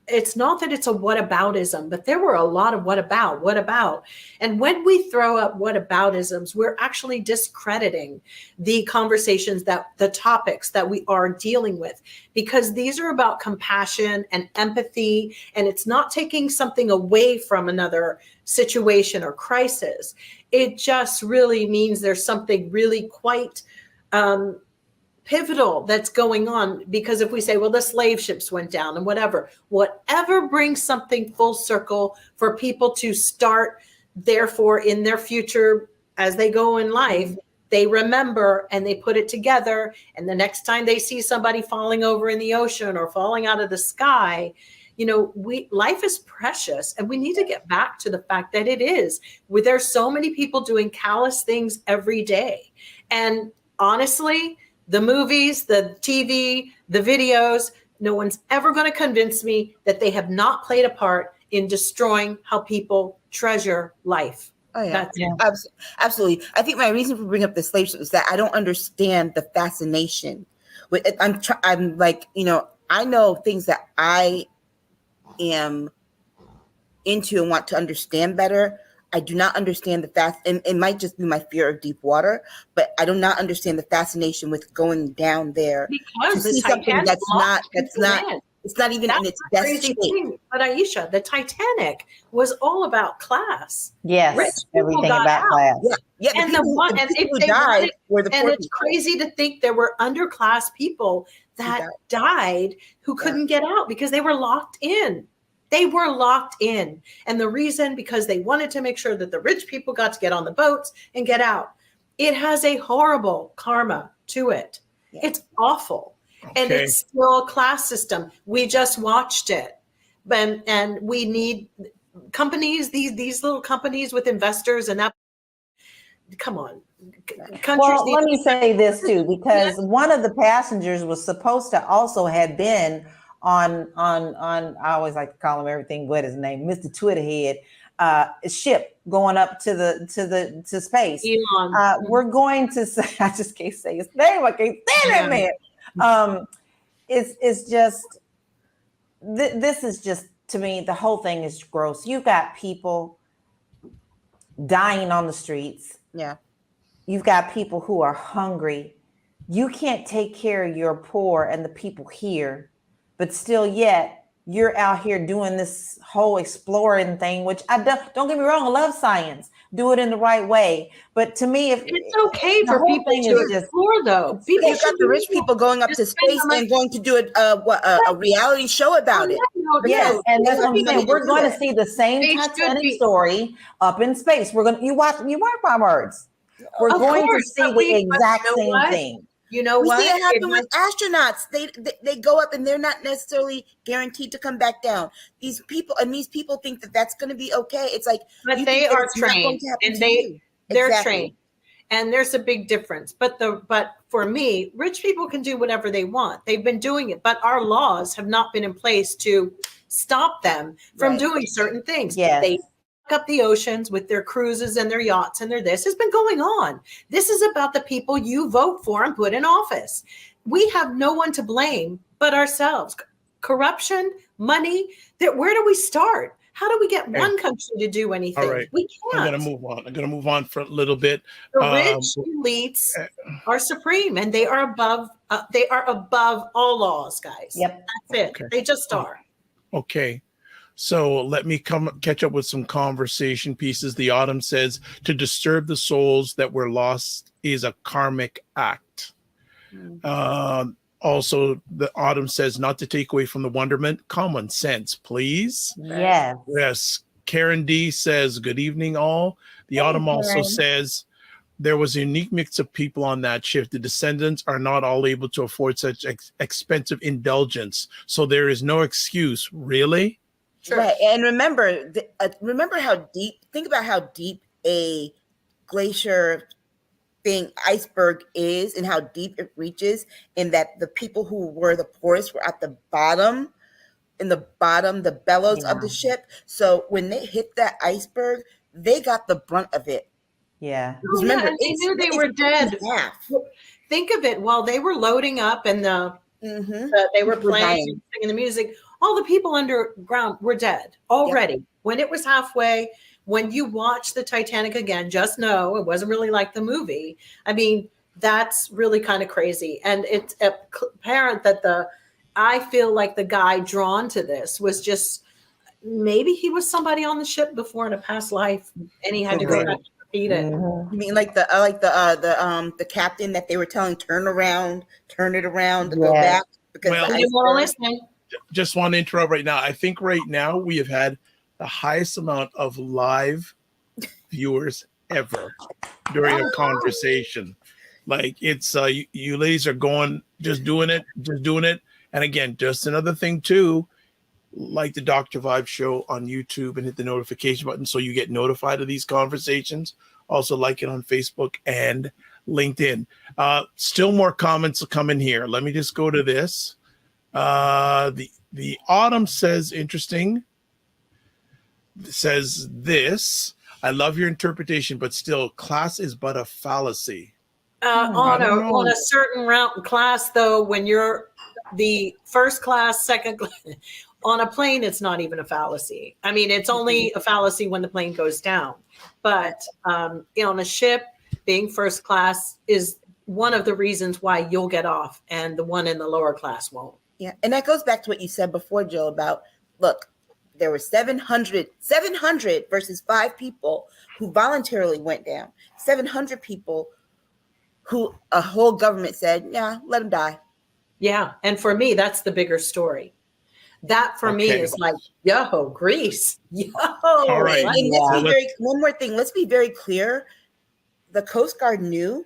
it's not that it's a whataboutism, but there were a lot of what about. And when we throw up whataboutisms, we're actually discrediting the conversations, the topics that we are dealing with, because these are about compassion and empathy. And it's not taking something away from another situation or crisis. It just really means there's something really quite pivotal that's going on, because if we say, well, the slave ships went down and whatever brings something full circle for people to start, therefore in their future as they go in life, they remember and they put it together, and the next time they see somebody falling over in the ocean or falling out of the sky, you know, life is precious, and we need to get back to the fact that it is. There's so many people doing callous things every day, and honestly, the movies, the TV, the videos, no one's ever going to convince me that they have not played a part in destroying how people treasure life. Oh, yeah. Absolutely. I think my reason for bringing up the slave ship is that I don't understand the fascination. I'm like, you know, I know things that I am into and want to understand better. I do not understand and it might just be my fear of deep water, but I do not understand the fascination with going down there because to see something it's not even in its best shape. But Aisha, the Titanic was all about class. Yes, everything about class. Yeah. And the people who died were the poor people. It's crazy to think there were underclass people that died who couldn't get out because they were locked in. They were locked in. And the reason, because they wanted to make sure that the rich people got to get on the boats and get out. It has a horrible karma to it. Yeah. It's awful. Okay. And it's still a class system. We just watched it. and we need companies, these little companies with investors, and that, come on. Well, let me say this too, because one of the passengers was supposed to also have been on I always like to call him everything but his name, Mr. Twitterhead, ship going up to space. We're going to say, I just can't say his name. I can't stand that man. It's just this is just, to me, the whole thing is gross. You've got people dying on the streets. Yeah. You've got people who are hungry. You can't take care of your poor and the people here, but still yet you're out here doing this whole exploring thing, which I don't get me wrong, I love science. Do it in the right way. But to me, if it's okay for people to explore, though. People got the rich people going up to space and going to do a reality show about it. Yes, and that's what I'm saying. We're going to see the same Titanic story up in space. You watch my words. We're going to see the exact same thing. You know what? We see it happen with astronauts. They go up and they're not necessarily guaranteed to come back down. These people think that that's going to be okay. It's like, but they are trained, and they're trained, and there's a big difference. But for me, rich people can do whatever they want. They've been doing it, but our laws have not been in place to stop them from doing certain things. Yes. They up the oceans with their cruises and their yachts and this has been going on. This is about the people you vote for and put in office. We have no one to blame but ourselves. Corruption, money, where do we start? How do we get one country to do anything? All right. We can't. I'm going to move on for a little bit. The rich elites are supreme, and they are above all laws, guys. Yep. That's it. Okay. They just are. Okay. So let me catch up with some conversation pieces. The Autumn says, to disturb the souls that were lost is a karmic act. Also, the Autumn says, not to take away from the wonderment, common sense, please. Yes. Yes. Karen D says, good evening, all. The Autumn also says, there was a unique mix of people on that shift. The descendants are not all able to afford such expensive indulgence. So there is no excuse. Really? Sure. Right, and remember how deep. Think about how deep a glacier iceberg is, and how deep it reaches. And that the people who were the poorest were at the bottom, the bellows of the ship. So when they hit that iceberg, they got the brunt of it. Yeah. Remember, and they knew they were dead. Think of it, while they were loading up and they were playing and singing the music. All the people underground were dead already. Yep. When it was halfway, when you watch the Titanic again, just know it wasn't really like the movie. I mean, that's really kind of crazy. And it's apparent that I feel like the guy drawn to this was just, maybe he was somebody on the ship before in a past life, and he had to go back to repeat it. You mean like the captain that they were telling, turn it around, go back? Because you weren't listening. Just want to interrupt right now. I think right now we have had the highest amount of live viewers ever during a conversation. Like, it's you ladies are going, just doing it. And again, just another thing too, like the Dr. Vibe show on YouTube and hit the notification button so you get notified of these conversations. Also like it on Facebook and LinkedIn. Still more comments will come in here. Let me just go to this. The Autumn says, interesting. Says this, I love your interpretation, but still, class is but a fallacy. On a certain route class, though, when you're the first class, second class, on a plane, it's not even a fallacy. I mean, it's only a fallacy when the plane goes down. But on a ship, being first class is one of the reasons why you'll get off, and the one in the lower class won't. Yeah, and that goes back to what you said before, Jill, about, look, there were 700 versus 5 people who voluntarily went down. 700 people who a whole government said, yeah, let them die. Yeah, and for me, that's the bigger story. That for me is like, yo, Greece. Yo. All right. One more thing. Let's be very clear. The Coast Guard knew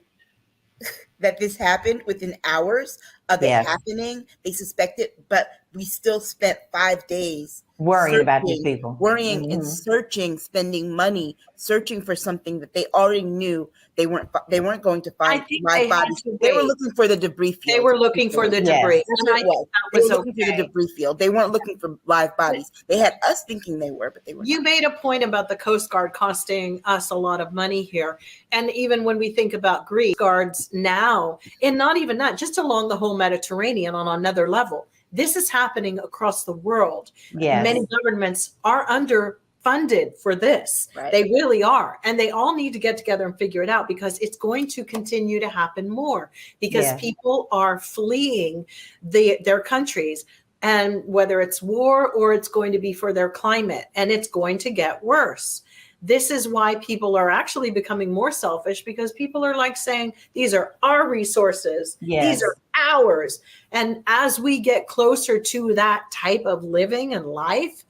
that this happened within hours of it happening. They suspected, but we still spent 5 days worrying about these people, worrying and searching, spending money, searching for something that they already knew they weren't going to find live bodies. They were looking for the debris field. They were looking for the debris. That's what it was. They were looking for the debris field. They weren't looking for live bodies. They had us thinking they were, but they were not. You made a point about the Coast Guard costing us a lot of money here. And even when we think about Greece guards now, and not even that, just along the whole Mediterranean on another level, this is happening across the world. Yes. Many governments are underfunded for this. Right. They really are. And they all need to get together and figure it out, because it's going to continue to happen more, because people are fleeing their countries, and whether it's war or it's going to be for their climate, and it's going to get worse. This is why people are actually becoming more selfish, because people are like saying, these are our resources. These are ours. And as we get closer to that type of living and life,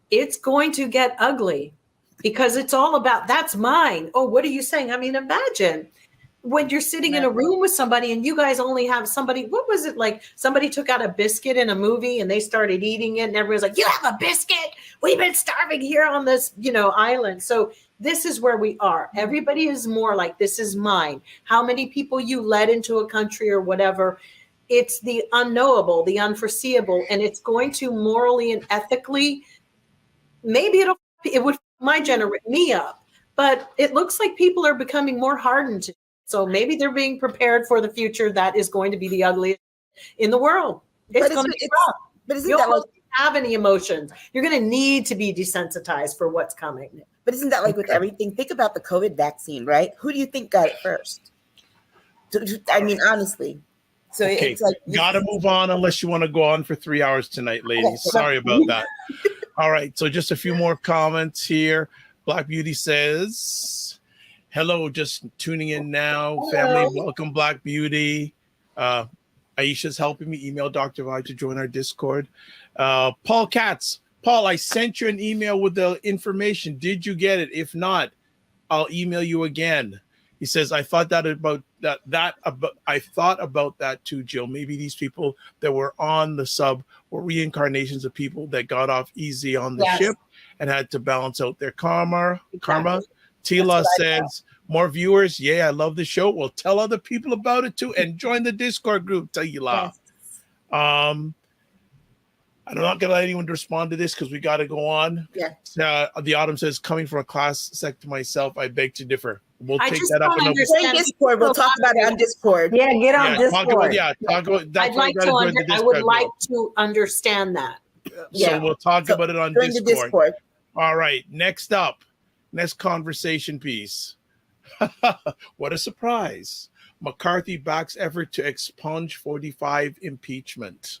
it's going to get ugly, because it's all about, that's mine. Oh, what are you saying? I mean, imagine when you're sitting in a room with somebody and you guys only have somebody, what was it like? Somebody took out a biscuit in a movie and they started eating it, and everyone's like, you have a biscuit? We've been starving here on this, island. So this is where we are. Everybody is more like, this is mine. How many people you led into a country or whatever. It's the unknowable, the unforeseeable, and it's going to morally and ethically, maybe it would me up, but it looks like people are becoming more hardened. So maybe they're being prepared for the future that is going to be the ugliest in the world. It's going to be rough. But isn't you that don't have any emotions. You're going to need to be desensitized for what's coming. But isn't that like with everything? Think about the COVID vaccine, right? Who do you think got it first? I mean, honestly. So it's like, gotta move on unless you want to go on for 3 hours tonight, ladies. Sorry about that. All right, so just a few more comments here. Black Beauty says, hello, just tuning in now. Hello. Family, welcome, Black Beauty. Aisha's helping me email Dr. Vi to join our Discord. Paul Katz, Paul, I sent you an email with the information. Did you get it? If not, I'll email you again. He says, I thought about that too, Jill. Maybe these people that were on the sub were reincarnations of people that got off easy on the ship and had to balance out their karma. Tila says, more viewers. Yeah, I love the show. Well, tell other people about it too, and join the Discord group. Tila. I'm not going to let anyone respond to this because we got to go on. The Autumn says, coming from a class sect myself, I beg to differ. We'll take that up in Discord. We'll talk about it on Discord. Yeah, get on Discord. I would like to understand that. So we'll talk about it on Discord. All right. Next up, next conversation piece. What a surprise. McCarthy backs effort to expunge 45 impeachment.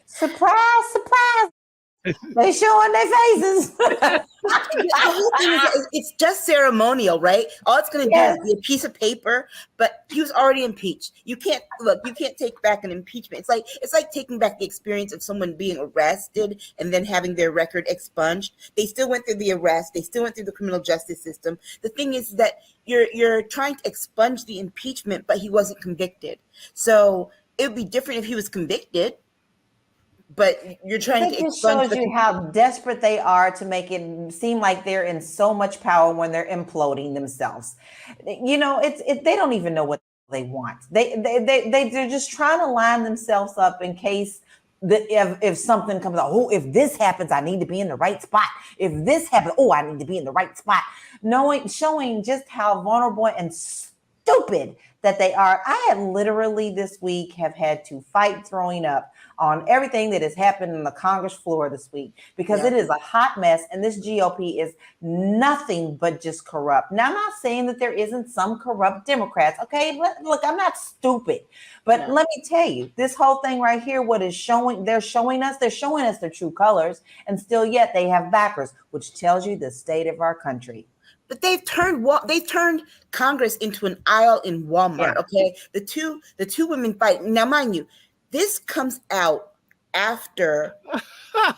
Surprise, surprise. They showing their faces. The whole thing is, it's just ceremonial, right? All it's going to do is be a piece of paper, but he was already impeached. You can't take back an impeachment. It's like taking back the experience of someone being arrested and then having their record expunged. They still went through the arrest. They still went through the criminal justice system. The thing is that you're trying to expunge the impeachment, but he wasn't convicted. So it would be different if he was convicted. But you're trying to expunge. It shows you how desperate they are to make it seem like they're in so much power when they're imploding themselves. They don't even know what they want. They're just trying to line themselves up in case if something comes out. Oh, if this happens, I need to be in the right spot. If this happens, I need to be in the right spot. Showing just how vulnerable and stupid that they are. I have literally this week have had to fight throwing up on everything that has happened in the Congress floor this week, because it is a hot mess, and this GOP is nothing but just corrupt. Now, I'm not saying that there isn't some corrupt Democrats. Okay, look, I'm not stupid, but let me tell you, this whole thing right here, they're showing us their true colors, and still yet they have backers, which tells you the state of our country. But they've turned Congress into an aisle in Walmart. Okay, the two women fight. Now, mind you, this comes out after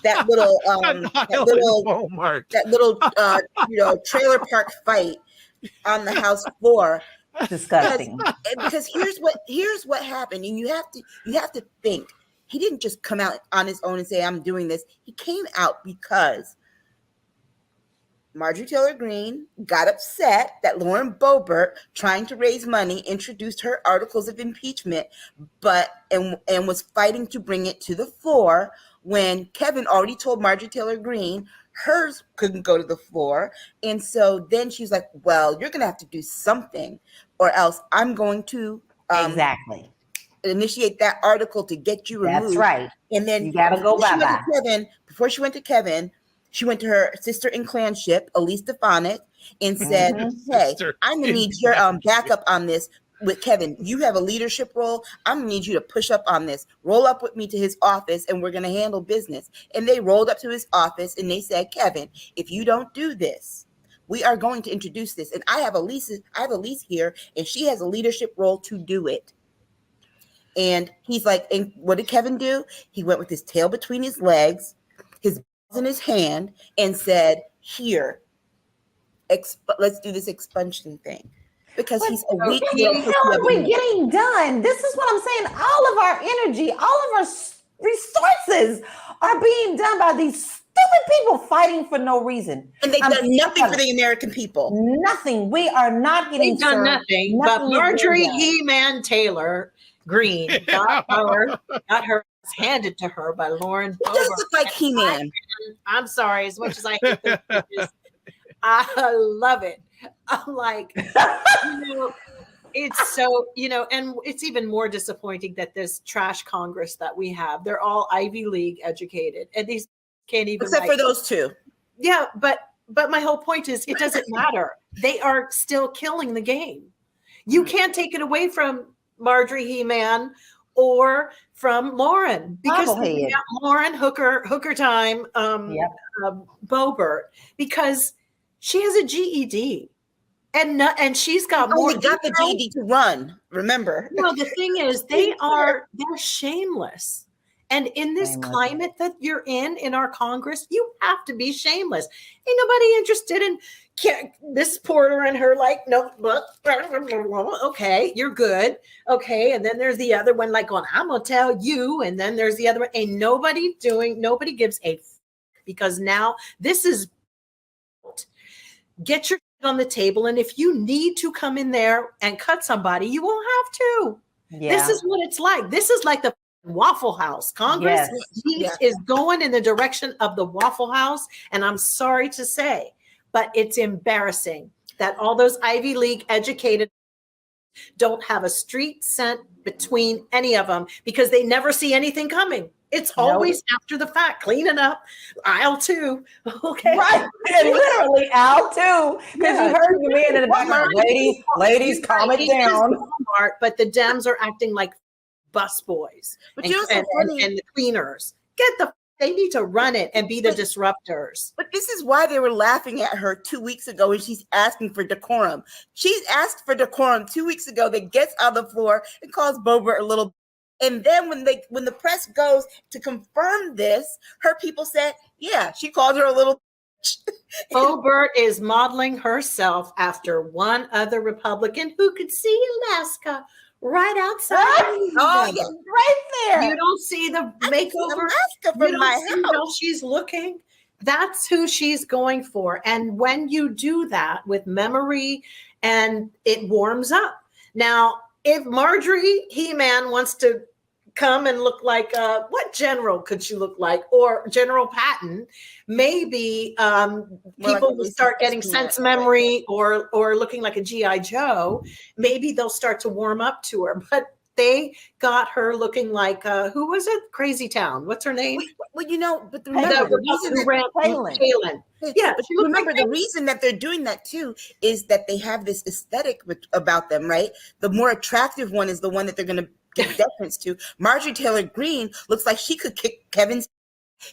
that little trailer park fight on the House floor. Disgusting. Because here's what happened, and you have to think. He didn't just come out on his own and say, I'm doing this. He came out because Marjorie Taylor Greene got upset that Lauren Boebert, trying to raise money, introduced her articles of impeachment, and was fighting to bring it to the floor when Kevin already told Marjorie Taylor Greene hers couldn't go to the floor. And so then she's like, well, you're going to have to do something, or else I'm going to exactly initiate that article to get you removed. That's right. And then you got to go bye-bye. Before she went to Kevin, she went to her sister in clanship, Elise Stefanik, and said, hey, I'm going to need your backup on this with Kevin. You have a leadership role. I'm going to need you to push up on this. Roll up with me to his office, and we're going to handle business. And they rolled up to his office, and they said, Kevin, if you don't do this, we are going to introduce this. And I have Elise here, and she has a leadership role to do it. And he's like, and what did Kevin do? He went with his tail between his legs, his balls in his hand, and said, here, let's do this expunging thing. Because he's a weak little pussy. How are we getting done? This is what I'm saying. All of our energy, all of our resources are being done by these stupid people fighting for no reason. And they've done nothing for the American people. Nothing. We are not getting They've done nothing. But Marjorie He-Man Taylor Greene got her handed to her by Lauren Boebert. It does look like He-Man. I'm sorry, as much as I hate those bitches, I love it. I'm like, it's so, and it's even more disappointing that this trash Congress that we have, they're all Ivy League educated, and these can't even, except for those two. Yeah, but my whole point is, it doesn't matter. They are still killing the game. You can't take it away from Marjorie He-Man or from Lauren, because Lauren Hooker time, Boebert, because she has a GED, and she's got more. Only got the GED to run. Remember? No, the thing is, they're shameless, and in this climate that you're in our Congress, you have to be shameless. Ain't nobody interested in this Porter and her, like, no, okay, you're good, okay, and then there's the other one, like, going, I'm gonna tell you, and then there's the other one. Ain't nobody gives a because now this is. Get your on the table, and if you need to come in there and cut somebody, you won't have to. Yeah. This is what it's like. This is like the Waffle House. Congress is going in the direction of the Waffle House, and I'm sorry to say, but it's embarrassing that all those Ivy League educated don't have a street scent between any of them, because they never see anything coming. It's always after the fact, cleaning up aisle 2. Okay. Right. And literally aisle 2. Because you heard the man in the background. Ladies, calm it down. But the Dems are acting like bus boys and the cleaners. They need to run it and be the disruptors. But this is why they were laughing at her 2 weeks ago when she's asking for decorum. She's asked for decorum 2 weeks ago, that gets on the floor and calls Boebert a little. And then when the press goes to confirm this, her people said, yeah, she called her a little. Boebert is modeling herself after one other Republican who could see Alaska right outside. Oh, yeah, right there. You don't see the makeover. You don't see how she's looking. That's who she's going for. And when you do that with memory, and it warms up. Now, if Marjorie He-Man wants to come and look like, what general could she look like? Or General Patton, maybe people will start getting sense memory, or looking like a G.I. Joe. Maybe they'll start to warm up to her. But they got her looking like, who was it? Crazy Town. What's her name? Well, but remember the reason Palin. Yeah, but remember the reason that they're doing that too is that they have this aesthetic about them, right? The more attractive one is the one that they're going to give deference to. Marjorie Taylor Greene looks like she could kick Kevin's.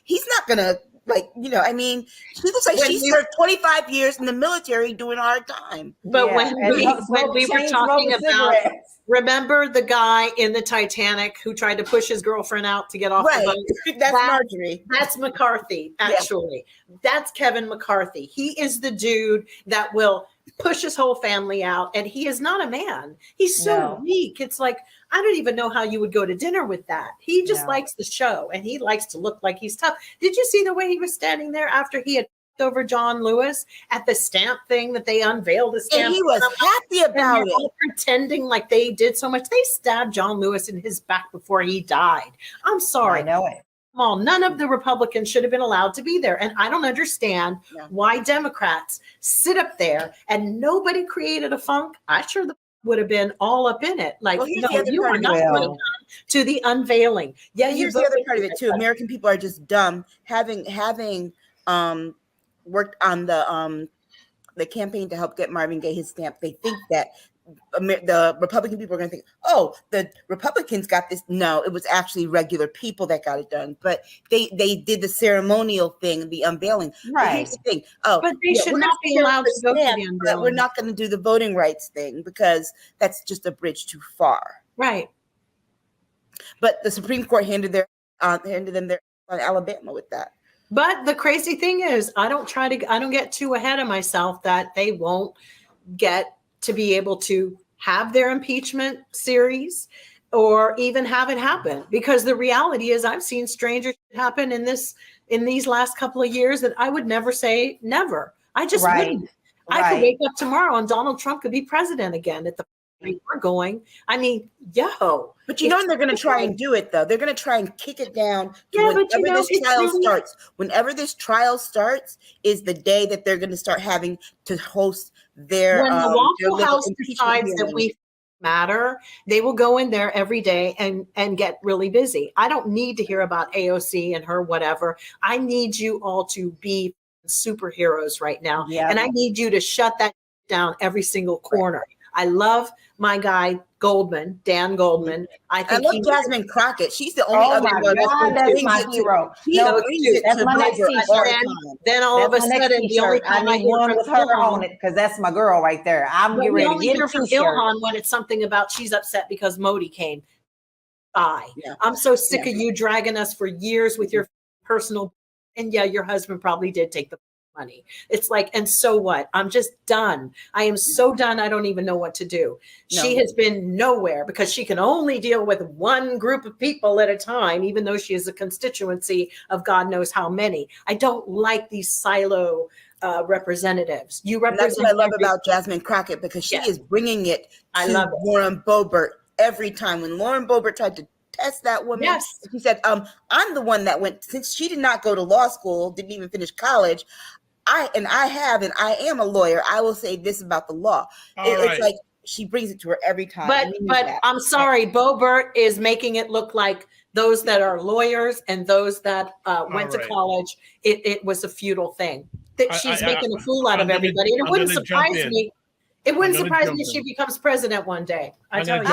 He's not going to, she looks like she served 25 years in the military doing hard time. But when we were talking about, remember the guy in the Titanic who tried to push his girlfriend out to get off the boat? That's Marjorie. That's McCarthy, actually. Yeah. That's Kevin McCarthy. He is the dude that will push his whole family out. And he is not a man. He's so weak. It's like, I don't even know how you would go to dinner with that. He just likes the show and he likes to look like he's tough. Did you see the way he was standing there after he had over John Lewis at the stamp thing that they unveiled the stamp? And he was happy about it. All pretending like they did so much. They stabbed John Lewis in his back before he died. I'm sorry. I know it. Well, none of the Republicans should have been allowed to be there. And I don't understand why Democrats sit up there and nobody created a funk. I sure would have been all up in it. Like, no, you are not going to come to the unveiling. Yeah, here's the other part of it too. American people are just dumb. Having worked on the campaign to help get Marvin Gaye his stamp, they think that the Republican people are going to think, oh, the Republicans got this. No, it was actually regular people that got it done. But they did the ceremonial thing, the unveiling. Right. But here's the thing. Oh, but they should not be allowed to go to the unveiling. But we're not going to do the voting rights thing because that's just a bridge too far. Right. But the Supreme Court handed them their on Alabama with that. But the crazy thing is, I don't get too ahead of myself that they won't get to be able to have their impeachment series or even have it happen. Because the reality is I've seen stranger shit happen in these last couple of years that I would never say never. I just wouldn't. I could wake up tomorrow and Donald Trump could be president again at the rate we're going. I mean, yo. But you know, they're going to try and do it, though. They're going to try and kick it down to whenever this trial starts. Whenever this trial starts is the day that they're going to start having to host their when the Waffle House decides that we matter, they will go in there every day and get really busy. I don't need to hear about AOC and her whatever. I need you all to be superheroes right now. Yeah. And I need you to shut that down every single corner. Right. I love my guy Goldman, Dan Goldman. I love Jasmine Crockett. She's the only other one that's my hero. That's my next t-shirt. Then all of a sudden, the only time I hear from with her on it, because that's my girl right there. I'm getting ready to get a t-shirt. Ilhan when it's something about she's upset because Modi came by. Yeah. I'm so sick of you dragging us for years with your personal. And yeah, your husband probably did take the money. It's like, and so what? I'm just done. I am so done. I don't even know what to do. No. She has been nowhere because she can only deal with one group of people at a time, even though she is a constituency of God knows how many. I don't like these silo representatives. You represent. That's what I love about Jasmine Crockett because she is bringing it to Lauren Boebert every time. When Lauren Boebert tried to test that woman, she said, I'm the one that went, since she did not go to law school, didn't even finish college. I am a lawyer. I will say this about the law. It's like she brings it to her every time. But I'm sorry, Boebert is making it look like those that are lawyers and those that went to college, it was a futile thing. That she's making a fool out of everybody. And it wouldn't surprise me. It wouldn't surprise me if she becomes president one day. I tell you.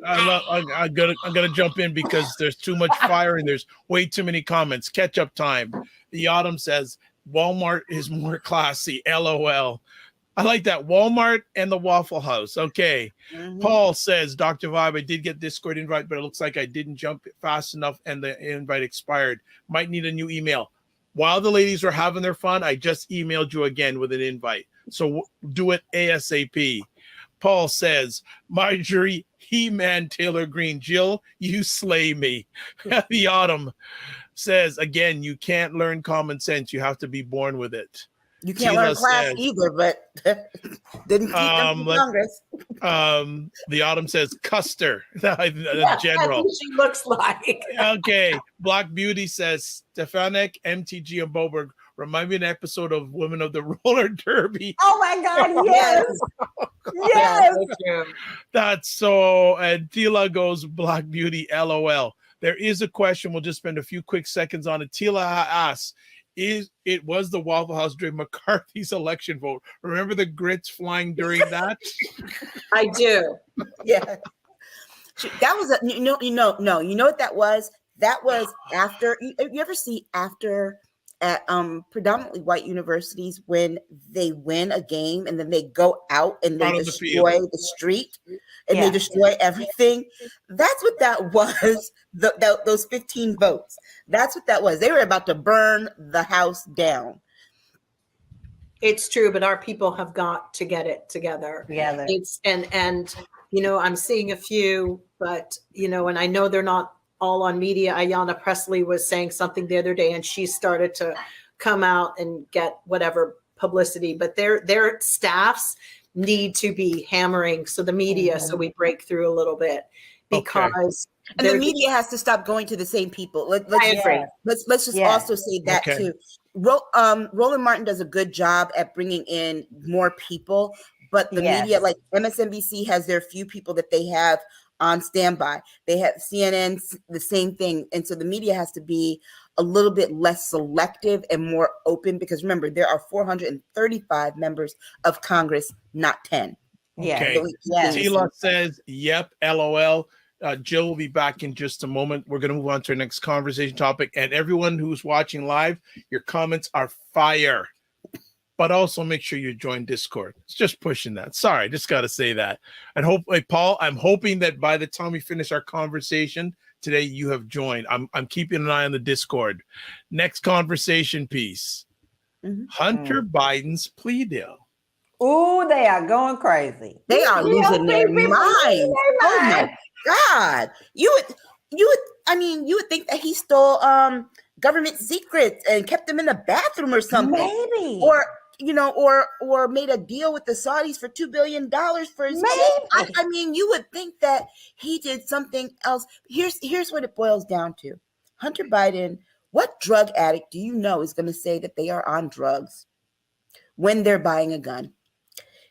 I'm gonna jump in because there's too much fire and there's way too many comments. Catch up time. The Autumn says Walmart is more classy. LOL. I like that. Walmart and the Waffle House. Okay. Mm-hmm. Paul says, Dr. Vibe, I did get Discord invite, but it looks like I didn't jump fast enough and the invite expired. Might need a new email. While the ladies were having their fun, I just emailed you again with an invite. So do it ASAP. Paul says, Marjorie, He-Man, Taylor Green, Jill, you slay me. The Autumn says, again, you can't learn common sense. You have to be born with it. You can't learn class either, but didn't keep them for Congress. The Autumn says, Custer, the general. That's what she looks like. Okay. Black Beauty says, Stefanik, MTG, and Boberg remind me of an episode of Women of the Roller Derby. Oh my God, yes. Yes. That's so, and Tila goes, Black Beauty, LOL. There is a question. We'll just spend a few quick seconds on it. Tila asks, it was the Waffle House during McCarthy's election vote. Remember the grits flying during that? I do. Yeah. That was you know what that was? That was after you ever see after at predominantly white universities when they win a game and then they go out and they destroy the street and they destroy everything. That's what that was. Those 15 votes. That's what that was. They were about to burn the house down. It's true, but our people have got to get it together. It's and I'm seeing a few, but and I know they're not all on media. Ayanna Pressley was saying something the other day, and she started to come out and get whatever publicity, but their staffs need to be hammering so the media so we break through a little bit, because and the media has to stop going to the same people. Let's just also say that too. Roland Martin does a good job at bringing in more people, but the media, like MSNBC, has their few people that they have on standby. They have CNN, the same thing. And so the media has to be a little bit less selective and more open, because remember, there are 435 members of Congress, not 10. Okay. Tila says, yep, LOL. Jill will be back in just a moment. We're going to move on to our next conversation topic. And everyone who's watching live, your comments are fire. But also make sure you join Discord. It's just pushing that. Sorry, just got to say that. And Paul, I'm hoping that by the time we finish our conversation today, you have joined. I'm keeping an eye on the Discord. Next conversation piece. Hunter Biden's plea deal. Ooh, they are going crazy. They are losing their mind. Oh my God. You would think that he stole government secrets and kept them in the bathroom or something. Maybe. Or made a deal with the Saudis for $2 billion for his kids. I mean, you would think that he did something else. Here's what it boils down to. Hunter Biden, what drug addict do you know is going to say that they are on drugs when they're buying a gun?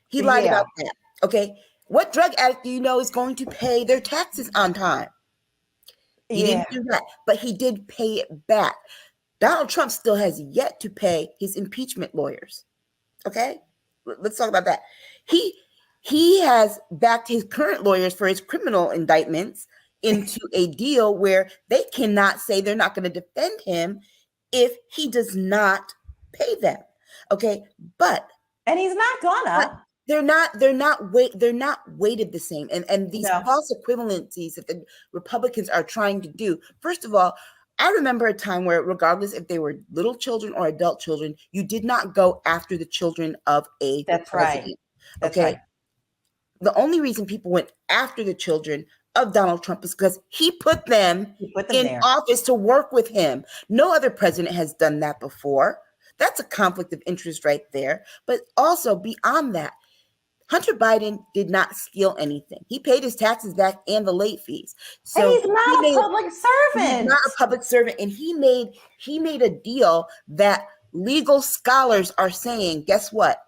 He lied about that. Okay. What drug addict do you know is going to pay their taxes on time? He didn't do that, but he did pay it back. Donald Trump still has yet to pay his impeachment lawyers. Okay, let's talk about that. He has backed his current lawyers for his criminal indictments into a deal where they cannot say they're not going to defend him if he does not pay them. Okay, and he's not gonna. They're not weighted the same. And these false equivalencies that the Republicans are trying to do. First of all, I remember a time where, regardless if they were little children or adult children, you did not go after the children of a president. Right. That's right. The only reason people went after the children of Donald Trump is because he put them in office to work with him. No other president has done that before. That's a conflict of interest right there. But also beyond that, Hunter Biden did not steal anything. He paid his taxes back and the late fees. So and he's not a public servant. He's not a public servant. And he made a deal that legal scholars are saying, guess what?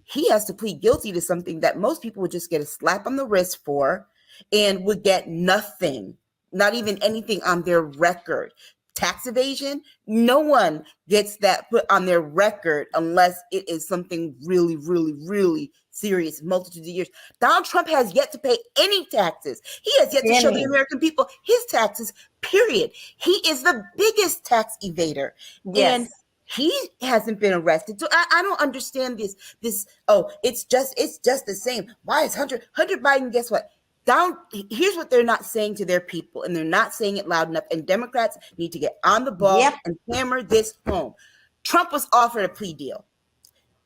He has to plead guilty to something that most people would just get a slap on the wrist for and would get nothing, not even anything on their record. Tax evasion, no one gets that put on their record unless it is something really, really, really serious, multitudes of years. Donald Trump has yet to pay any taxes. He has yet to show the American people his taxes, period. He is the biggest tax evader. Yes. And he hasn't been arrested. So I don't understand this, it's just the same. Why is Hunter Biden, guess what? Here's what they're not saying to their people, and they're not saying it loud enough. And Democrats need to get on the ball and hammer this home. Trump was offered a plea deal.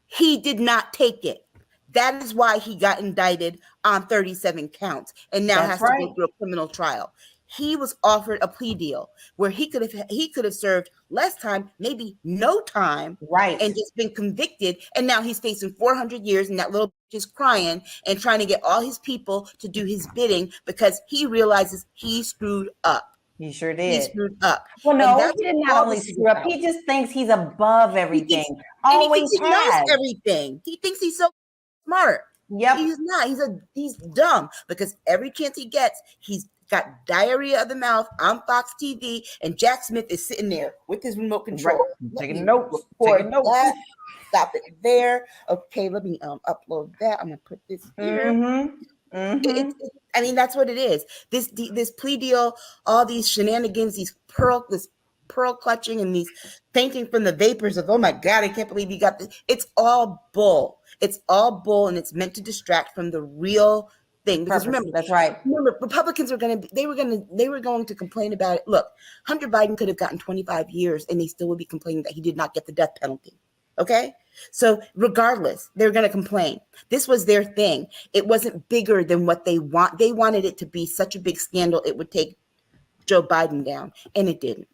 He did not take it. That is why he got indicted on 37 counts and now has to go through a criminal trial. He was offered a plea deal where he could have served less time, maybe no time, and just been convicted. And now he's facing 400 years, and that little bitch is crying and trying to get all his people to do his bidding because he realizes he screwed up. He sure did. He screwed up. Well, no, he did not only screw up. He just thinks he's above everything. He thinks he knows everything. He thinks he's so smart. Yep. He's not. He's dumb because every chance he gets, he's got diarrhea of the mouth on Fox TV, and Jack Smith is sitting there with his remote control. Taking notes. Stop it there. Okay, let me upload that. I'm gonna put this here. I mean, that's what it is. This plea deal, all these shenanigans, this pearl clutching, and these fainting from the vapors of, oh my God, I can't believe you got this. It's all bull. It's all bull, and it's meant to distract from the real thing. Because remember, that's right. Remember, Republicans were going to complain about it. Look, Hunter Biden could have gotten 25 years, and they still would be complaining that he did not get the death penalty. Okay. So regardless, they're going to complain. This was their thing. It wasn't bigger than what they want. They wanted it to be such a big scandal. It would take Joe Biden down, and it didn't.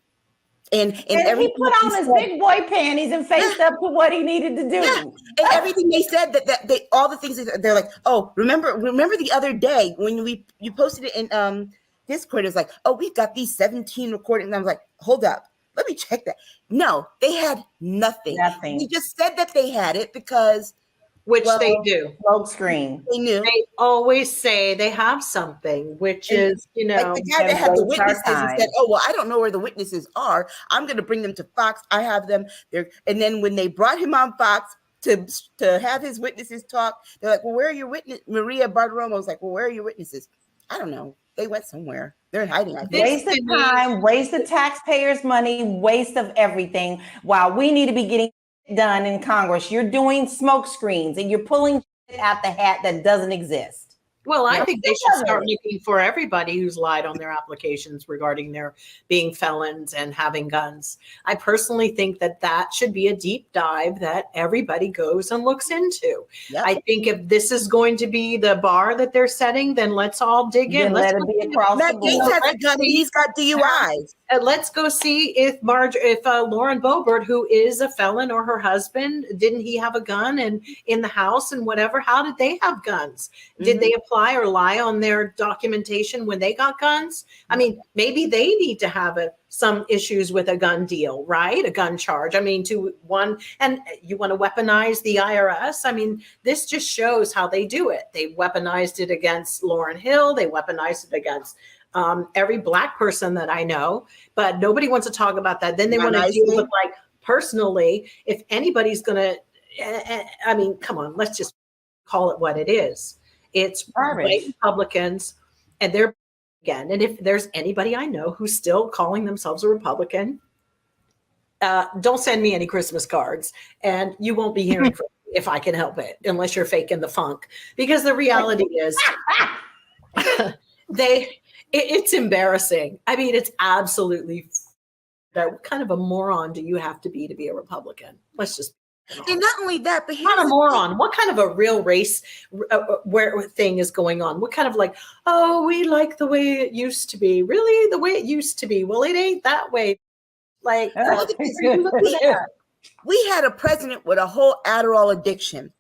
And he put on his big boy panties and faced up to what he needed to do. Yeah. And everything they said that they all the things they're like, oh, remember the other day when you posted it in Discord, it's like, oh, we've got these 17 recordings. And I was like, hold up, let me check that. No, they had nothing. They just said that they had it because they do. Smoke screen. They knew. They always say they have something, which is, like the guy that had the witnesses and said, oh, well, I don't know where the witnesses are. I'm going to bring them to Fox. I have them there. And then when they brought him on Fox to have his witnesses talk, they're like, well, where are your witnesses? Maria Bartiromo was like, well, where are your witnesses? I don't know. They went somewhere. They're hiding. Waste of time, waste of taxpayers' money, waste of everything. While we need to be getting done in Congress, you're doing smoke screens and you're pulling out the hat that doesn't exist. Well, I think they should start looking for everybody who's lied on their applications regarding their being felons and having guns. I personally think that should be a deep dive that everybody goes and looks into. Yep. I think if this is going to be the bar that they're setting, then let's all dig in. Let it be across the board. Has a gun. He's got DUIs. Let's go see if Lauren Boebert, who is a felon, or her husband, didn't he have a gun and in the house and whatever? How did they have guns? Did they apply or lie on their documentation when they got guns? I mean, maybe they need to have some issues with a gun deal, right? A gun charge. I mean, and you want to weaponize the IRS? I mean, this just shows how they do it. They weaponized it against Lauryn Hill. They weaponized it against every Black person that I know, but nobody wants to talk about that. Then they want to deal with, like, personally, if anybody's going to, I mean, come on, let's just call it what it is. It's white Republicans, and they're, again, and if there's anybody I know who's still calling themselves a Republican, don't send me any Christmas cards, and you won't be hearing from me if I can help it, unless you're faking the funk. Because the reality is, it's embarrassing. I mean, it's absolutely, what kind of a moron do you have to be a Republican? Let's just. And not only that, but not a moron. What kind of a real race where thing is going on? What kind of like, oh, we like the way it used to be. Really, the way it used to be? Well, it ain't that way. Like, we had a president with a whole Adderall addiction,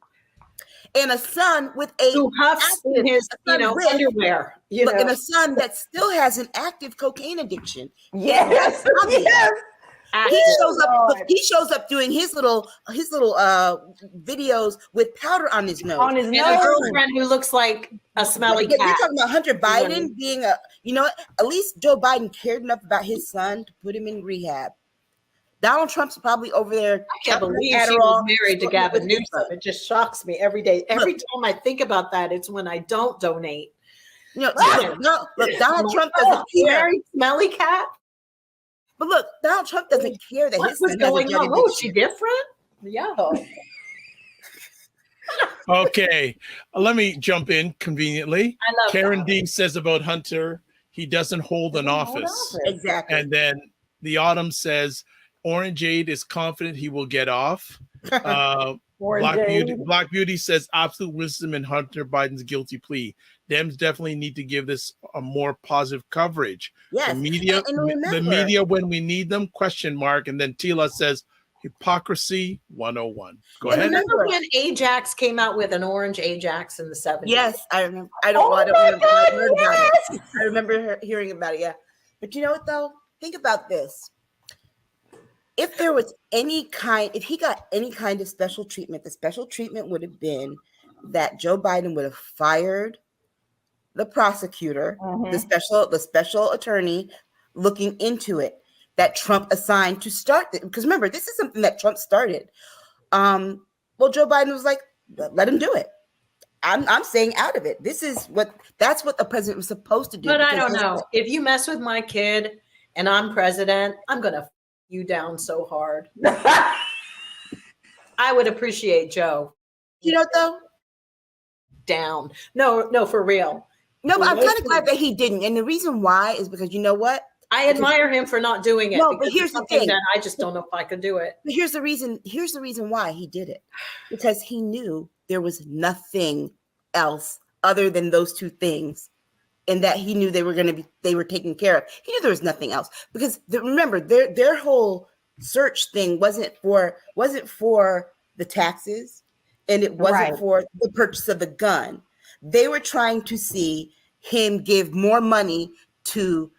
and a son with who huffs in his underwear, and a son that still has an active cocaine addiction. Yes. He shows up doing his little videos with powder on his nose. And a girlfriend who looks like a smelly cat. You're talking about Hunter Biden being at least Joe Biden cared enough about his son to put him in rehab. Donald Trump's probably over there. I can't believe she was married to Gavin Newsom. It just shocks me every day. Every time I think about that, it's when I don't donate. Look, Donald Trump doesn't care. Married smelly cat. But look, Donald Trump doesn't care that his son going on. Oh, is she different? Yeah. Okay, let me jump in conveniently. I love Karen D says about Hunter, he doesn't hold an office. Exactly. And then the Autumn says, Orangeade is confident he will get off. Black Beauty says absolute wisdom in Hunter Biden's guilty plea. Dems definitely need to give this a more positive coverage. Yes. The media when we need them, ? And then Tila says hypocrisy 101. Go ahead. Remember when Ajax came out with an orange Ajax in the 70s? Yes, I remember. I remember hearing about it, yeah. But you know what, though? Think about this. If there was if he got any kind of special treatment, the special treatment would have been that Joe Biden would have fired the prosecutor, the special attorney looking into it that Trump assigned to start it. Because remember, this is something that Trump started. Well, Joe Biden was like, let him do it. I'm staying out of it. That's what the president was supposed to do. But I don't know. If you mess with my kid and I'm president, I'm going to you down so hard. I would appreciate Joe. You know, though? Down. No, for real. No, but I'm kind of glad that he didn't. And the reason why is because you know what? I admire him for not doing it. No, but here's the thing. That I just don't know if I could do it. But here's the reason why he did it. Because he knew there was nothing else other than those two things. And that he knew they were taken care of. He knew there was nothing else. Because remember, their whole search thing wasn't for the taxes, and it wasn't for the purchase of the gun. They were trying to see him give more money to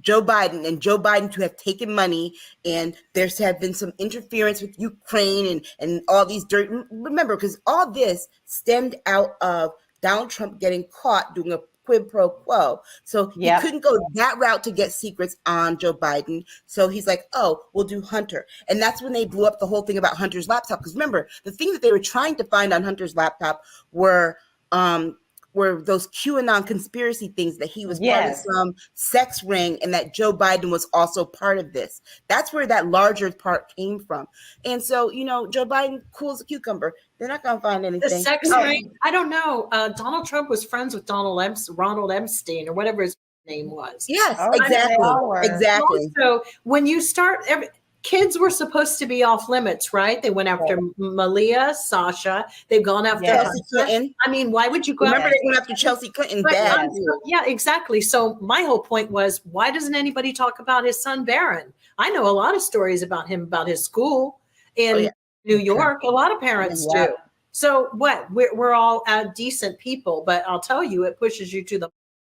Joe Biden, and Joe Biden to have taken money, and there's have been some interference with Ukraine and all these remember, because all this stemmed out of Donald Trump getting caught doing a quid pro quo. So he couldn't go that route to get secrets on Joe Biden. So he's like, oh, we'll do Hunter. And that's when they blew up the whole thing about Hunter's laptop. Because remember, the thing that they were trying to find on Hunter's laptop were those QAnon conspiracy things, that he was part of some sex ring and that Joe Biden was also part of this. That's where that larger part came from. And so, Joe Biden, cool as a cucumber. They're not going to find anything. The sex ring? I don't know. Donald Trump was friends with Ronald Epstein or whatever his name was. Yes, exactly. So when you start, kids were supposed to be off limits, right? They went after Malia, Sasha. They've gone after Chelsea Clinton. I mean, why would you go? Remember, they went after Chelsea Clinton. Bad. Yeah, exactly. So my whole point was, why doesn't anybody talk about his son Barron? I know a lot of stories about him, about his school in New York. A lot of parents do. So what? We're all decent people, but I'll tell you, it pushes you to the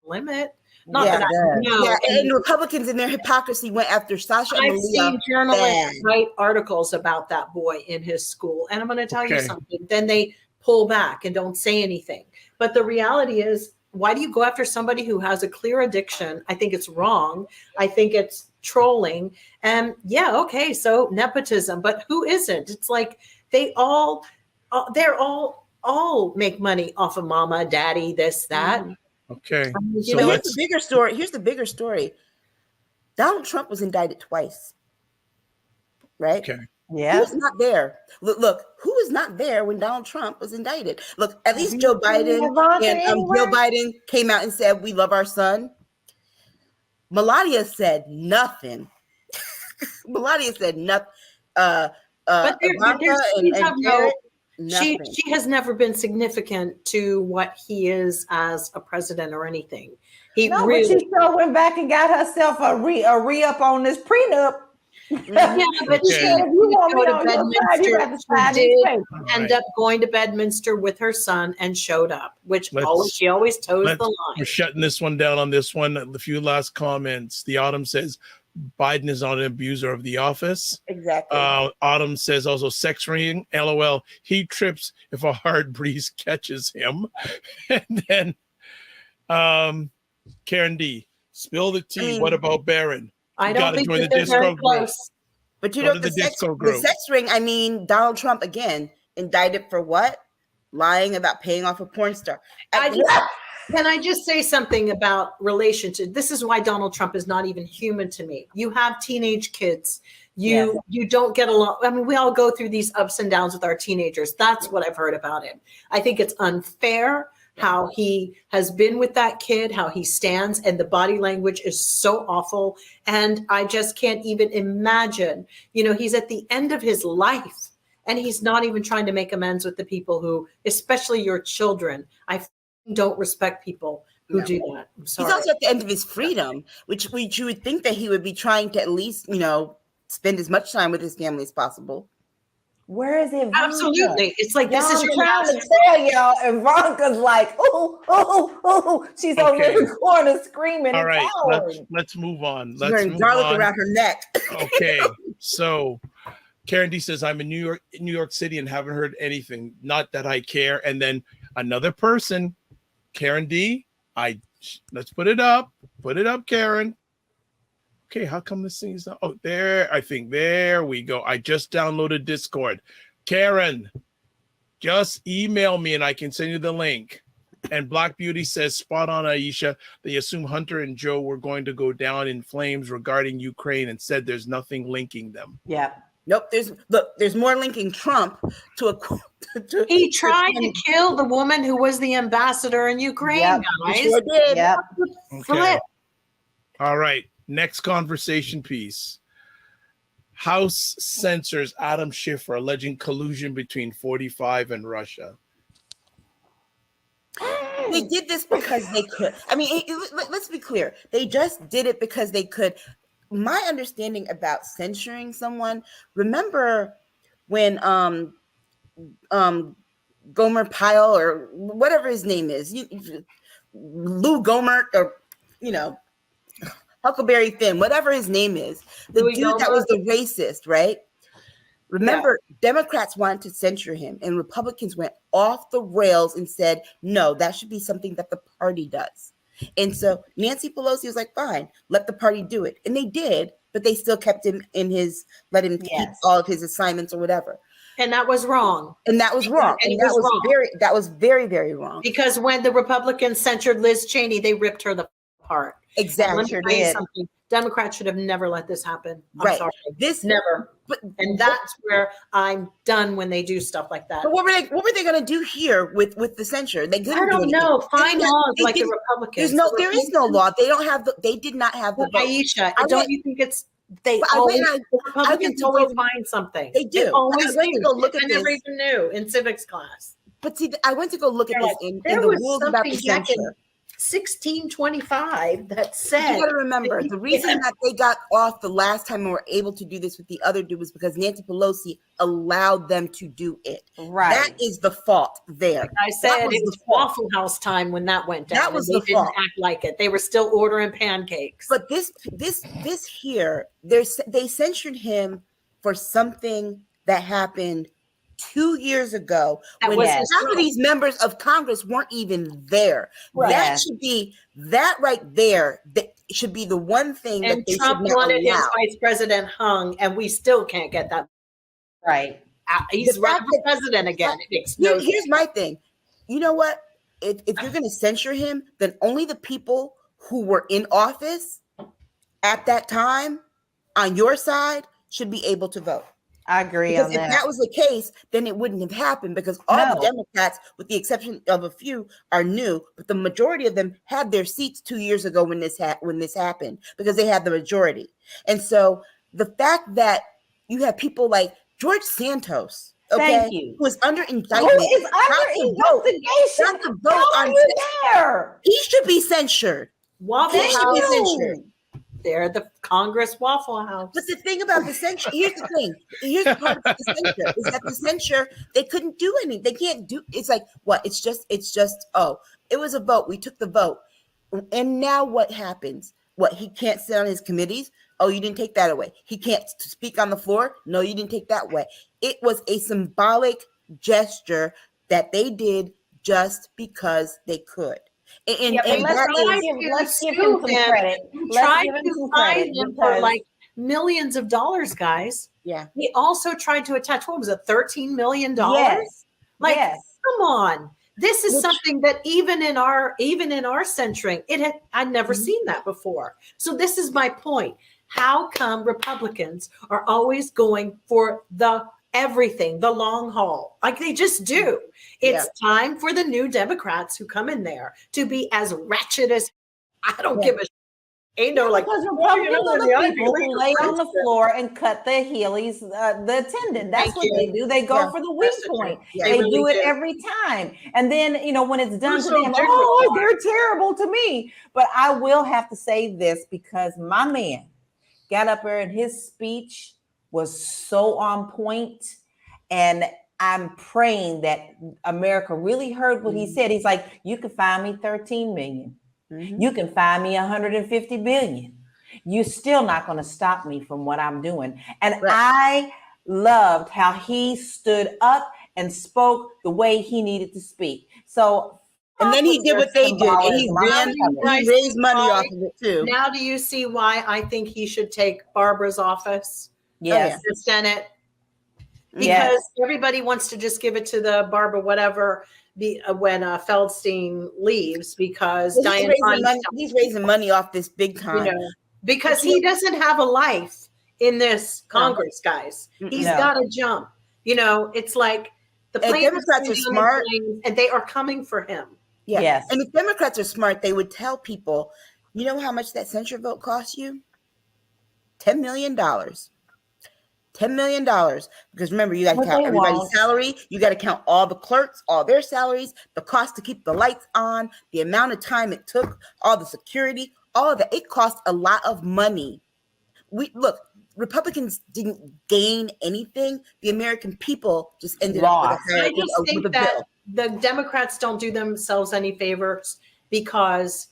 limit. Not that I know. Yeah, and Republicans in their hypocrisy went after Sasha and Malia. I've seen journalists write articles about that boy in his school. And I'm going to tell you something. Then they pull back and don't say anything. But the reality is, why do you go after somebody who has a clear addiction? I think it's wrong. I think it's trolling. And so nepotism. But who isn't? It's like they're all make money off of mama, daddy, this, that. Mm-hmm. Okay. Here's the bigger story. Here's the bigger story. Donald Trump was indicted twice. Right? Okay. Yeah. Who was not there? Look, who was not there when Donald Trump was indicted? Look, at least Joe Biden and Joe Biden came out and said, we love our son. Melania said nothing. Melania said nothing. But she has never been significant to what he is as a president or anything. But she still went back and got herself a re-up on this prenup. Yeah, but she did end up going to Bedminster with her son and showed up, which she always toes the line. We're shutting this one down on this one. A few last comments. The Autumn says Biden is not an abuser of the office. Exactly. Autumn says also sex ring. LOL. He trips if a hard breeze catches him. And then Karen D. Spill the tea. What about Barron? I don't think that they're very close. But the sex ring, I mean, Donald Trump, again, indicted for what? Lying about paying off a porn star. Can I just say something about relationship? This is why Donald Trump is not even human to me. You have teenage kids. You don't get along. I mean, we all go through these ups and downs with our teenagers. That's what I've heard about him. I think it's unfair how he has been with that kid, how he stands, and the body language is so awful. And I just can't even imagine, he's at the end of his life and he's not even trying to make amends with the people who, especially your children. I don't respect people who do that. I'm sorry. He's also at the end of his freedom, which you would think that he would be trying to at least, spend as much time with his family as possible. Where is Ivanka? Absolutely. It's like, this is trying to tell y'all. Ivanka's like, oh. She's over in the corner screaming. All right, let's move on. Let's move garlic around her neck. Okay, so Karen D says, I'm in New York City and haven't heard anything. Not that I care. And then another person, Karen D. Let's put it up. Put it up, Karen. Okay, how come this thing is not? Oh, there. I think there we go. I just downloaded Discord. Karen, just email me and I can send you the link. And Black Beauty says, spot on, Aisha. They assume Hunter and Joe were going to go down in flames regarding Ukraine and said there's nothing linking them. Yeah. Nope. There's more linking Trump to a. He tried to kill the woman who was the ambassador in Ukraine, guys. He sure did. Yep. Okay. All right. Next conversation piece. House censors Adam Schiff for alleging collusion between 45 and Russia. They did this because they could. I mean, let's be clear. They just did it because they could. My understanding about censuring someone, remember when Gomer Pyle or whatever his name is, Lou Gomer, or Huckleberry Finn, whatever his name is, the Louis dude Gomer? That was the racist, right? Remember, Democrats wanted to censure him, and Republicans went off the rails and said, no, that should be something that the party does. And so Nancy Pelosi was like, fine, let the party do it. And they did, but they still kept him in let him keep all of his assignments or whatever. And that was wrong. And that was wrong. And that was wrong. That was very, very wrong. Because when the Republicans censured Liz Cheney, they ripped her apart. Exactly. Let me tell you something. Democrats should have never let this happen. I'm sorry. This never. And that's where I'm done when they do stuff like that. But what were they going to do here with the censure? They couldn't. I don't know. Find laws like the Republicans. There is no law. They don't have they did not have the vote. Aisha, don't you think it's Republicans always find something? They do. They always went to go look at I never even knew in civics class. But see, I went to go look at this in the rules about the censure. 1625 that said, you got to remember the reason that they got off the last time and were able to do this with the other dude was because Nancy Pelosi allowed them to do it. Right. That is the fault there. Like I said, it was Waffle House time when that went down. That was the fault. Didn't act like it. They were still ordering pancakes. But this here, they censured him for something that happened 2 years ago when half of these members of Congress weren't even there. Right. That should be right there. That should be the one thing and that they Trump should not wanted allow. his vice president hung, and we still can't get that right. He's running for president again. Here's my thing. You know what? If you're going to censure him, then only the people who were in office at that time on your side should be able to vote. I agree because on if that was the case, then it wouldn't have happened because all the Democrats, with the exception of a few, are new, but the majority of them had their seats 2 years ago when this happened because they had the majority. And so the fact that you have people like George Santos, who is under indictment, who is under investigation, not to vote on there. He should be censured. Waffle House should be censured. They're the Congress Waffle House. But the thing about the censure, here's the thing. Here's the part of the censure is that the censure, they couldn't do anything. They can't do. It's like what? It's just. Oh, it was a vote. We took the vote, and now what happens? What? He can't sit on his committees. Oh, you didn't take that away. He can't speak on the floor. No, you didn't take that away. It was a symbolic gesture that they did just because they could. And let's give him some credit. Tried to find him for like millions of dollars, guys. Yeah. He also tried to attach, what was it, $13 million? Yes. Like, come on. This is something that even in our censoring, I'd never seen that before. So this is my point. How come Republicans are always going for everything, the long haul, like they just do? It's time for the new Democrats who come in there to be as ratchet as I don't give a ain't no like because Republicans are the people who lay on the floor and cut the Heelys, the attendant. That's what they do. They go for the weak point. They really do it every time. And then, when it's done to them, they're terrible to me. But I will have to say this because my man got up there and his speech was so on point. And I'm praying that America really heard what he said. He's like, you can find me 13 million. Mm-hmm. You can find me 150 billion. You're still not going to stop me from what I'm doing. And I loved how he stood up and spoke the way he needed to speak. So, and then he did what they did. And he raised money off of it too. Now do you see why I think he should take Barbara's office? Yes. The Senate. Because everybody wants to just give it to the Barbara whatever when Feldstein leaves because he's raising money off this big time. Because he doesn't have a life in this Congress, guys. He's got to jump. It's like the Democrats are smart and they are coming for him. Yeah. Yes. And if Democrats are smart, they would tell people, you know how much that censure vote costs you? $10 million. $10 million. Because remember, you got to count everybody's salary. You got to count all the clerks, all their salaries, the cost to keep the lights on, the amount of time it took, all the security, all of that. It cost a lot of money. Look, Republicans didn't gain anything. The American people just ended up with a bill. The Democrats don't do themselves any favors because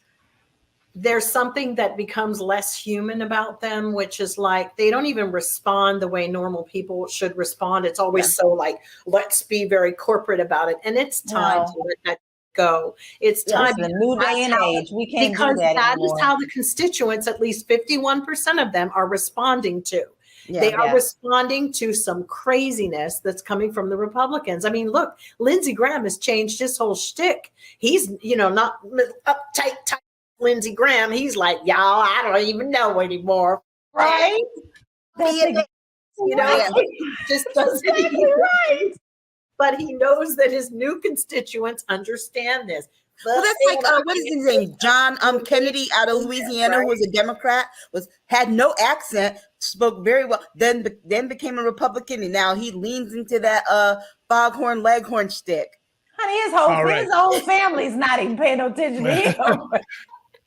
there's something that becomes less human about them, which is like they don't even respond the way normal people should respond. It's always so like, let's be very corporate about it. And it's time to let that go. It's time. The new day and age. We can't do that anymore. Is how the constituents, at least 51% of them, are responding to. They are responding to some craziness that's coming from the Republicans. I mean, look, Lindsey Graham has changed his whole shtick. He's, not uptight, tight Lindsey Graham. He's like, y'all, I don't even know anymore. Right? Just doesn't right. But he knows that his new constituents understand this. Well, that's like what is his name? John Kennedy out of Louisiana, who was a Democrat, had no accent, spoke very well, then became a Republican, and now he leans into that foghorn leghorn stick. Honey, his whole family's not even paying no attention to him.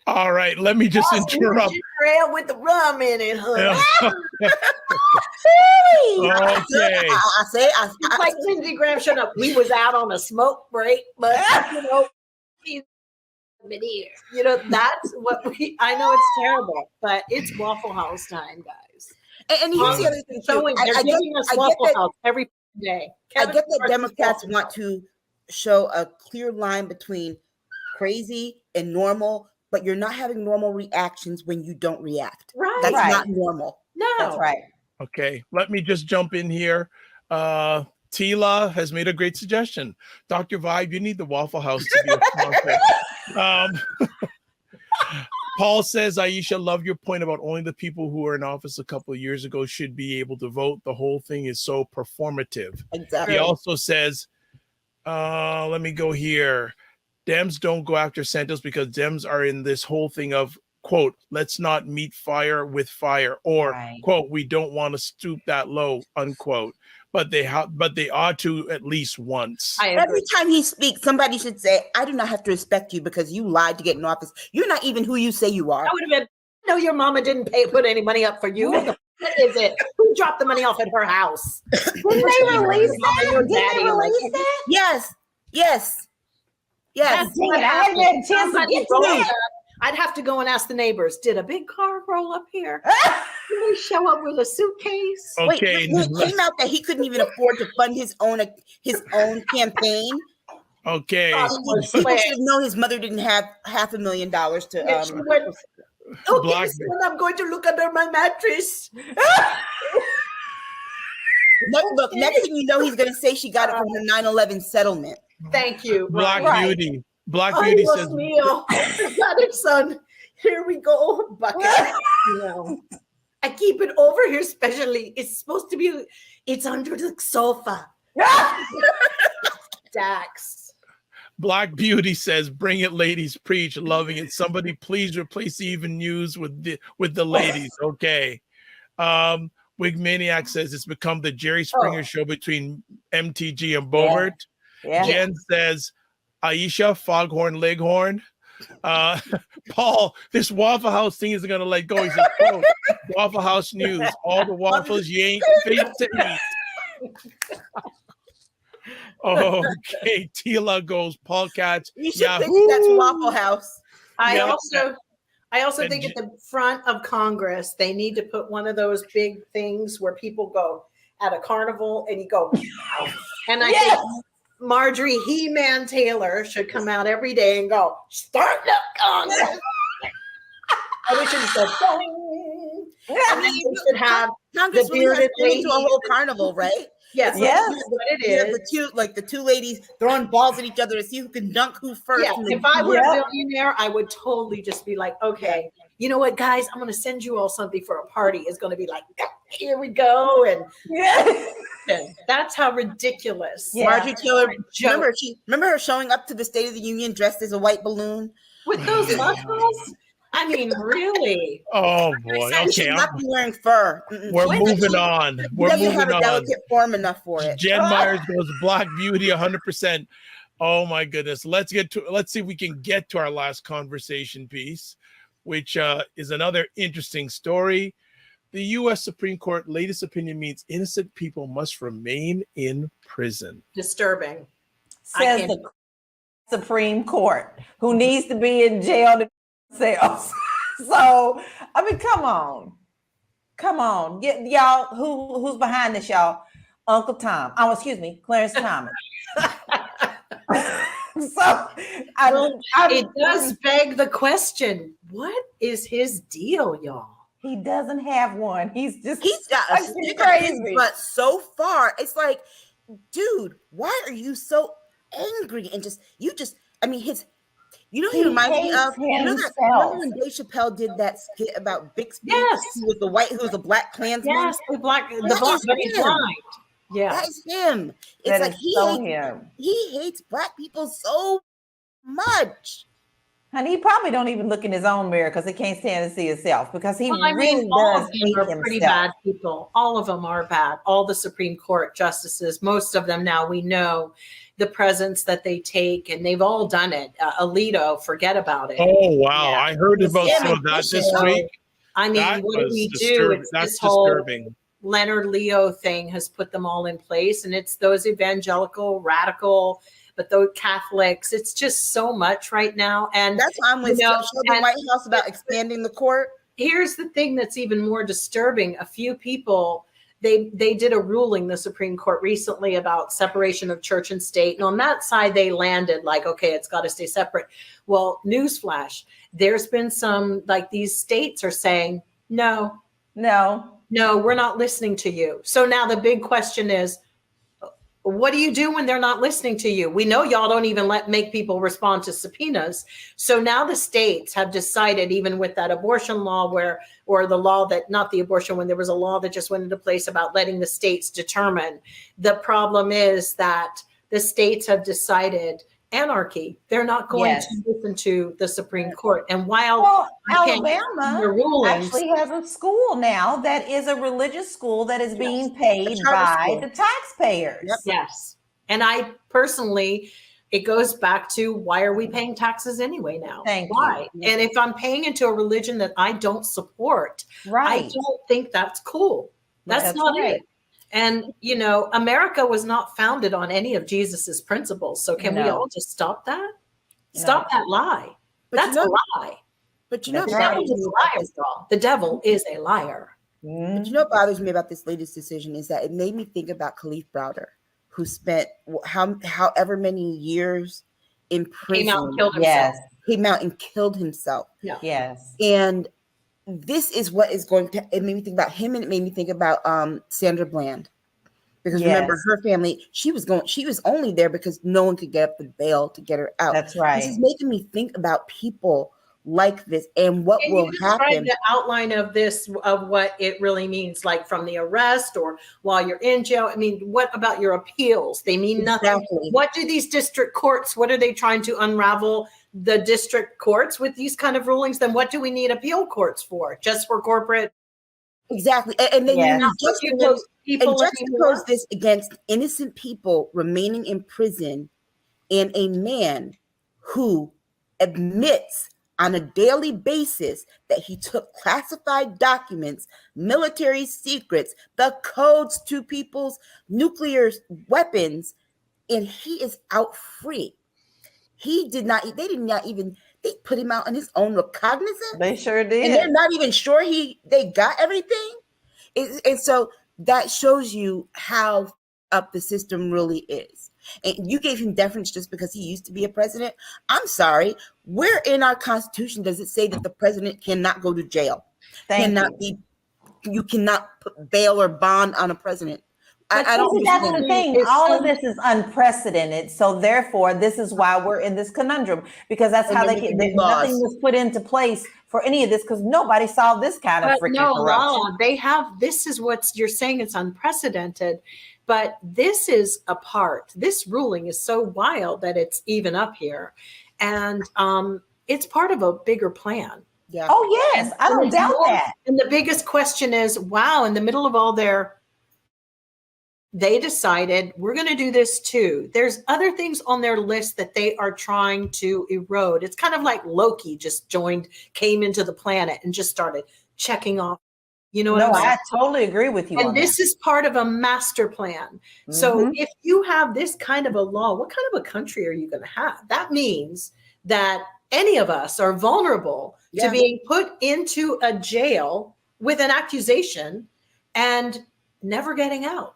All right, let me just interrupt. Trail with the rum in it, honey. Okay. It's like Lindsey Graham showed up. We was out on a smoke break, but he's been here. That's what I know. It's terrible, but it's Waffle House time, guys. And here's the other thing too. They're giving us Waffle House every day. I get that Democrats want to show a clear line between crazy and normal, but you're not having normal reactions when you don't react. Right. That's not normal. No. That's right. Okay, let me just jump in here. Tila has made a great suggestion. Dr. Vibe, you need the Waffle House to be a sponsor. Paul says, Aisha, love your point about only the people who were in office a couple of years ago should be able to vote. The whole thing is so performative. Exactly. He also says, let me go here. Dems don't go after Santos because Dems are in this whole thing of, quote, let's not meet fire with fire, or quote, we don't want to stoop that low, unquote. But they ought to at least once. Every time he speaks, somebody should say, I do not have to respect you because you lied to get in office. You're not even who you say you are. I would have been, no, your mama didn't put any money up for you. What is it? Who dropped the money off at her house? Didn't they release that? Yes. I'd have to go and ask the neighbors, did a big car roll up here? Did he show up with a suitcase? Okay. Wait, it came out that he couldn't even afford to fund his own campaign. Okay. He should have known his mother didn't have $500,000 to. Okay, so I'm going to look under my mattress. Look, next thing you know, he's going to say she got it from the 9/11 settlement. Thank you. Black Beauty. Black Beauty says, I got it, son. Here we go. Bucket. I keep it over here specially. It's supposed to be, it's under the sofa. Dax. Black Beauty says, bring it, ladies, preach, loving it. Somebody please replace the even news with the ladies. Okay. Wigmaniac says it's become the Jerry Springer show between MTG and Bobert. Yeah. Jen says, Aisha, foghorn, leghorn. Paul, this Waffle House thing isn't going to let go. He says, quote, Waffle House news. All the waffles you ain't fit to eat. Okay, Tila goes, Paul Katz. You should think that's Waffle House. I also think at the front of Congress, they need to put one of those big things where people go at a carnival and you go, and I think Marjorie He-Man Taylor should come out every day and go, start up Congress. I wish it was so and then you should have Congress the bearded lady into a whole carnival, right? Yes, what it is. The two ladies throwing balls at each other to see who can dunk who first. Yeah, if I were a billionaire, I would totally just be like, okay, you know what, guys, I'm going to send you all something for a party. It's going to be like, here we go, and that's how ridiculous. Yeah. Marjorie Taylor, remember her showing up to the State of the Union dressed as a white balloon with those muscles. I mean, really? Oh boy. He Okay, should not be wearing fur. we're moving on. He We're doesn't have moving a on. delicate form enough for it. Jen Myers goes Black Beauty 100%. Oh my goodness. Let's see if we can get to our last conversation piece, which is another interesting story. The U.S. Supreme Court latest opinion means innocent people must remain in prison. Disturbing. Says the Supreme Court, who needs to be in jail themselves. So, I mean, come on. Get y'all, who's behind this, y'all? Uncle Tom. Oh, excuse me, Clarence Thomas. So, it does beg the question, what is his deal, y'all? He doesn't have one. He's got a stick crazy. But so far, it's like, dude, why are you so angry? And he reminds me of, remember when Dave Chappelle did that skit about Bixby? Yes. Who was a black Klansman? Yes, the black blind. Yeah. That is him. It's like he hates black people so much. And he probably don't even look in his own mirror because he can't stand to see himself, because he really does hate himself. Pretty bad people. All of them are bad. All the Supreme Court justices, most of them now, we know the presence that they take, and they've all done it. Alito, forget about it. Oh wow, yeah. I heard about some of that this week. I mean, what do we do? It's this whole Leonard Leo thing has put them all in place, and it's those evangelical, radical, but those Catholics. It's just so much right now, and that's why I'm with the White House about expanding the court. Here's the thing that's even more disturbing: a few people. They did a ruling, the Supreme Court recently, about separation of church and state. And on that side, they landed like, okay, it's got to stay separate. Well, newsflash, there's been some, like, these states are saying, no, we're not listening to you. So now the big question is, what do you do when they're not listening to you? We know y'all don't even make people respond to subpoenas. So now the states have decided, even with that abortion law or the law that, not the abortion, when there was a law that just went into place about letting the states determine. The problem is that the states have decided anarchy. They're not going to listen to the Supreme Court. And while Alabama actually has a school now that is a religious school that is being paid by the taxpayers. Yep. Yes. And I personally, it goes back to, why are we paying taxes anyway now? Why? You. And if I'm paying into a religion that I don't support, I don't think that's cool. That's not it. And, America was not founded on any of Jesus's principles. So can we all just stop that? Stop that lie. That's a lie. But the devil is a liar, y'all. The devil is a liar. But what bothers me about this latest decision is that it made me think about Khalif Browder, who spent however many years in prison. Came out and killed himself. Came out and killed himself. Yeah. Yes. And this is what is going to, it made me think about him, and it made me think about Sandra Bland, because remember, her family, she was only there because no one could get up the bail to get her out. That's right. This is making me think about people like this and what will happen. The outline of this, of what it really means, like from the arrest or while you're in jail. I mean, what about your appeals? They mean nothing. Exactly. What do these district courts, what are they trying to unravel the district courts with these kind of rulings? Then what do we need appeal courts for? Just for corporate? Exactly. And then you juxtapose this against innocent people remaining in prison and a man who admits on a daily basis that he took classified documents, military secrets, the codes to people's nuclear weapons, and he is out free. They put him out on his own recognizance. They sure did. And they're not even sure they got everything. And so that shows you how up the system really is. And you gave him deference just because he used to be a president. I'm sorry. Where in our Constitution does it say that the president cannot go to jail? You cannot put bail or bond on a president. I don't. That's the thing. All of this is unprecedented. So therefore, this is why we're in this conundrum, because that's how nothing was put into place for any of this, because nobody saw this kind of freaking corruption. They have. This is what you're saying. It's unprecedented, but this is a part. This ruling is so wild that it's even up here, and it's part of a bigger plan. Yeah. Oh, yes. I don't doubt that. And the biggest question is, wow, in the middle of all they decided we're going to do this too. There's other things on their list that they are trying to erode. It's kind of like Loki just came into the planet and just started checking off. You know what I'm saying? I totally agree with you. And this is part of a master plan. Mm-hmm. So if you have this kind of a law, what kind of a country are you going to have? That means that any of us are vulnerable to being put into a jail with an accusation and never getting out.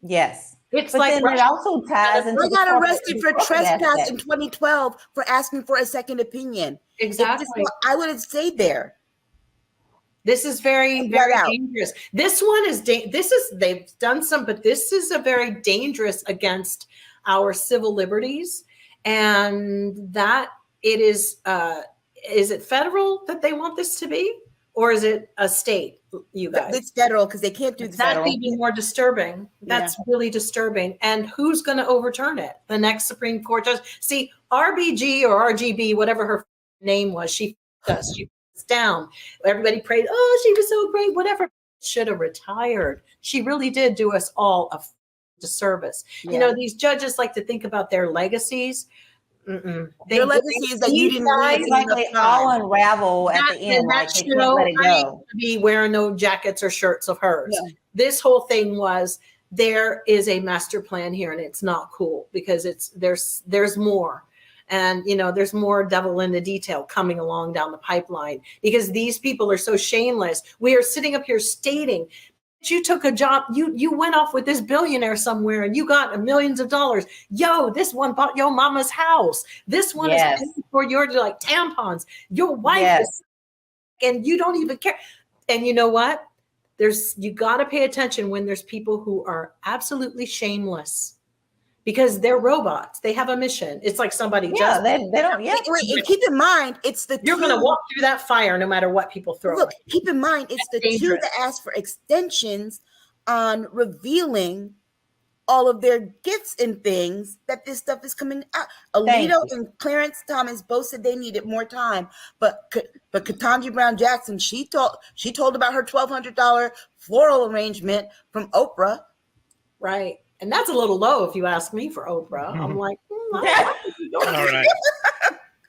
Yes. It's but then it also ties into. I got arrested for trespass in 2012 for asking for a second opinion. Exactly. I would have stayed there. This is very, very dangerous. This one is, they've done some, but this is a very dangerous against our civil liberties. And that it is it federal that they want this to be? Or is it a state, you guys? It's federal because they can't do the federal. That's even more disturbing. That's really disturbing. And who's going to overturn it? The next Supreme Court judge? See, RBG or RGB, whatever her name was, she does. She puts down. Everybody prayed, oh, she was so great, whatever. Should have retired. She really did do us all a disservice. Yeah. You know, these judges like to think about their legacies. Their legacy is that you didn't like they all unravel at the end. Like they can't let it go. To be wearing no jackets or shirts of hers. Yeah. This whole thing was there is a master plan here, and it's not cool because there's more, and you know there's more devil in the detail coming along down the pipeline because these people are so shameless. We are sitting up here stating. You took a job, you went off with this billionaire somewhere and you got millions of dollars. Yo, this one bought your mama's house. This one is paying for your like tampons. Your wife is, and you don't even care. And you know what? You got to pay attention when there's people who are absolutely shameless because they're robots. They have a mission. It's like somebody just they don't. Yeah, and keep in mind, it's you're going to walk through that fire no matter what people throw. Look, keep in mind, it's the two that ask for extensions on revealing all of their gifts and things that this stuff is coming out. Alito and Clarence Thomas both said they needed more time, but Ketanji Brown Jackson, she told about her $1,200 floral arrangement from Oprah, right? And that's a little low, if you ask me, for Oprah. I'm like, all right.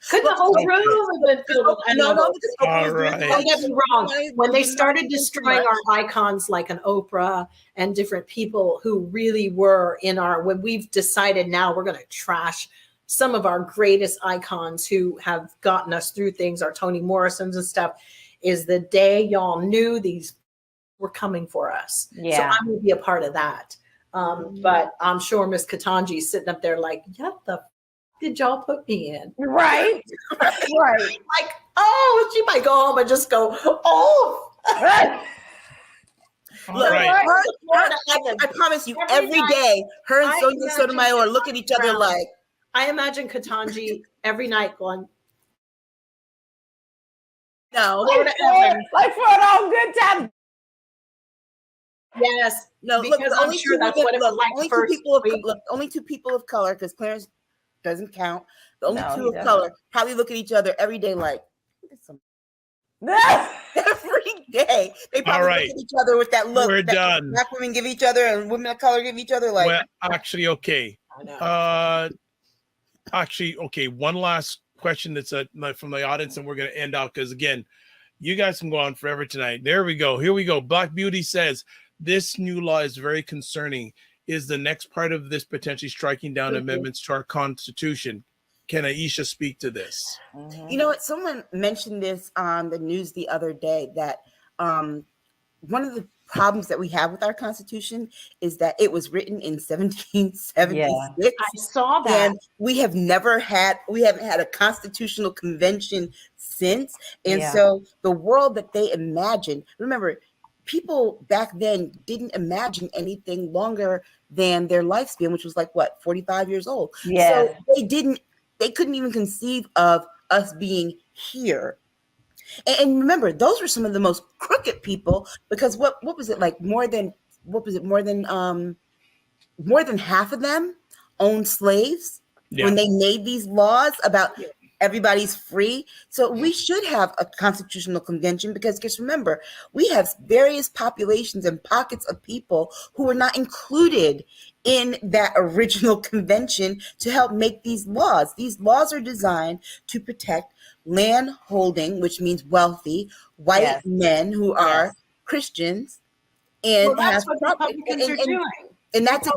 Could the whole room have been filled with all right. Don't get me wrong. When they started destroying our icons like an Oprah and different people who really were when we've decided now we're going to trash some of our greatest icons who have gotten us through things, our Toni Morrisons and stuff, is the day y'all knew these were coming for us. Yeah. So I'm going to be a part of that. But I'm sure Miss Ketanji's sitting up there like, what the did y'all put me in? Right. Right. Like, oh, she might go home and just go, oh. Look, right. I promise you, every day, her and Sonia Sotomayor look at each other like. I imagine Ketanji every night going, no. Like for an all good time. Yes. No, because look, I'm sure that's what it was like only two people of color, because Clarence doesn't count. The only two of color probably look at each other every day like, every day. They probably look at each other with that look. We're done. Black women give each other and women of color give each other like. Well, actually, okay. Okay. One last question that's from the audience, and we're going to end out because, again, you guys can go on forever tonight. There we go. Here we go. Black Beauty says, this new law is very concerning. Is the next part of this potentially striking down amendments to our Constitution? Can Aisha speak to this? You know what? Someone mentioned this on the news the other day that one of the problems that we have with our Constitution is that it was written in 1776. Yeah. I saw that. And we haven't had a constitutional convention since. And so the world that they imagined, remember, people back then didn't imagine anything longer than their lifespan, which was like, 45 years old. Yeah. So they couldn't even conceive of us being here. And remember, those were some of the most crooked people, because what was it like? More than half of them owned slaves when they made these laws about everybody's free. So we should have a constitutional convention, because just remember, we have various populations and pockets of people who are not included in that original convention to help make these laws. These laws are designed to protect land holding, which means wealthy white men who are Christians and that's have what Republicans are doing. And that's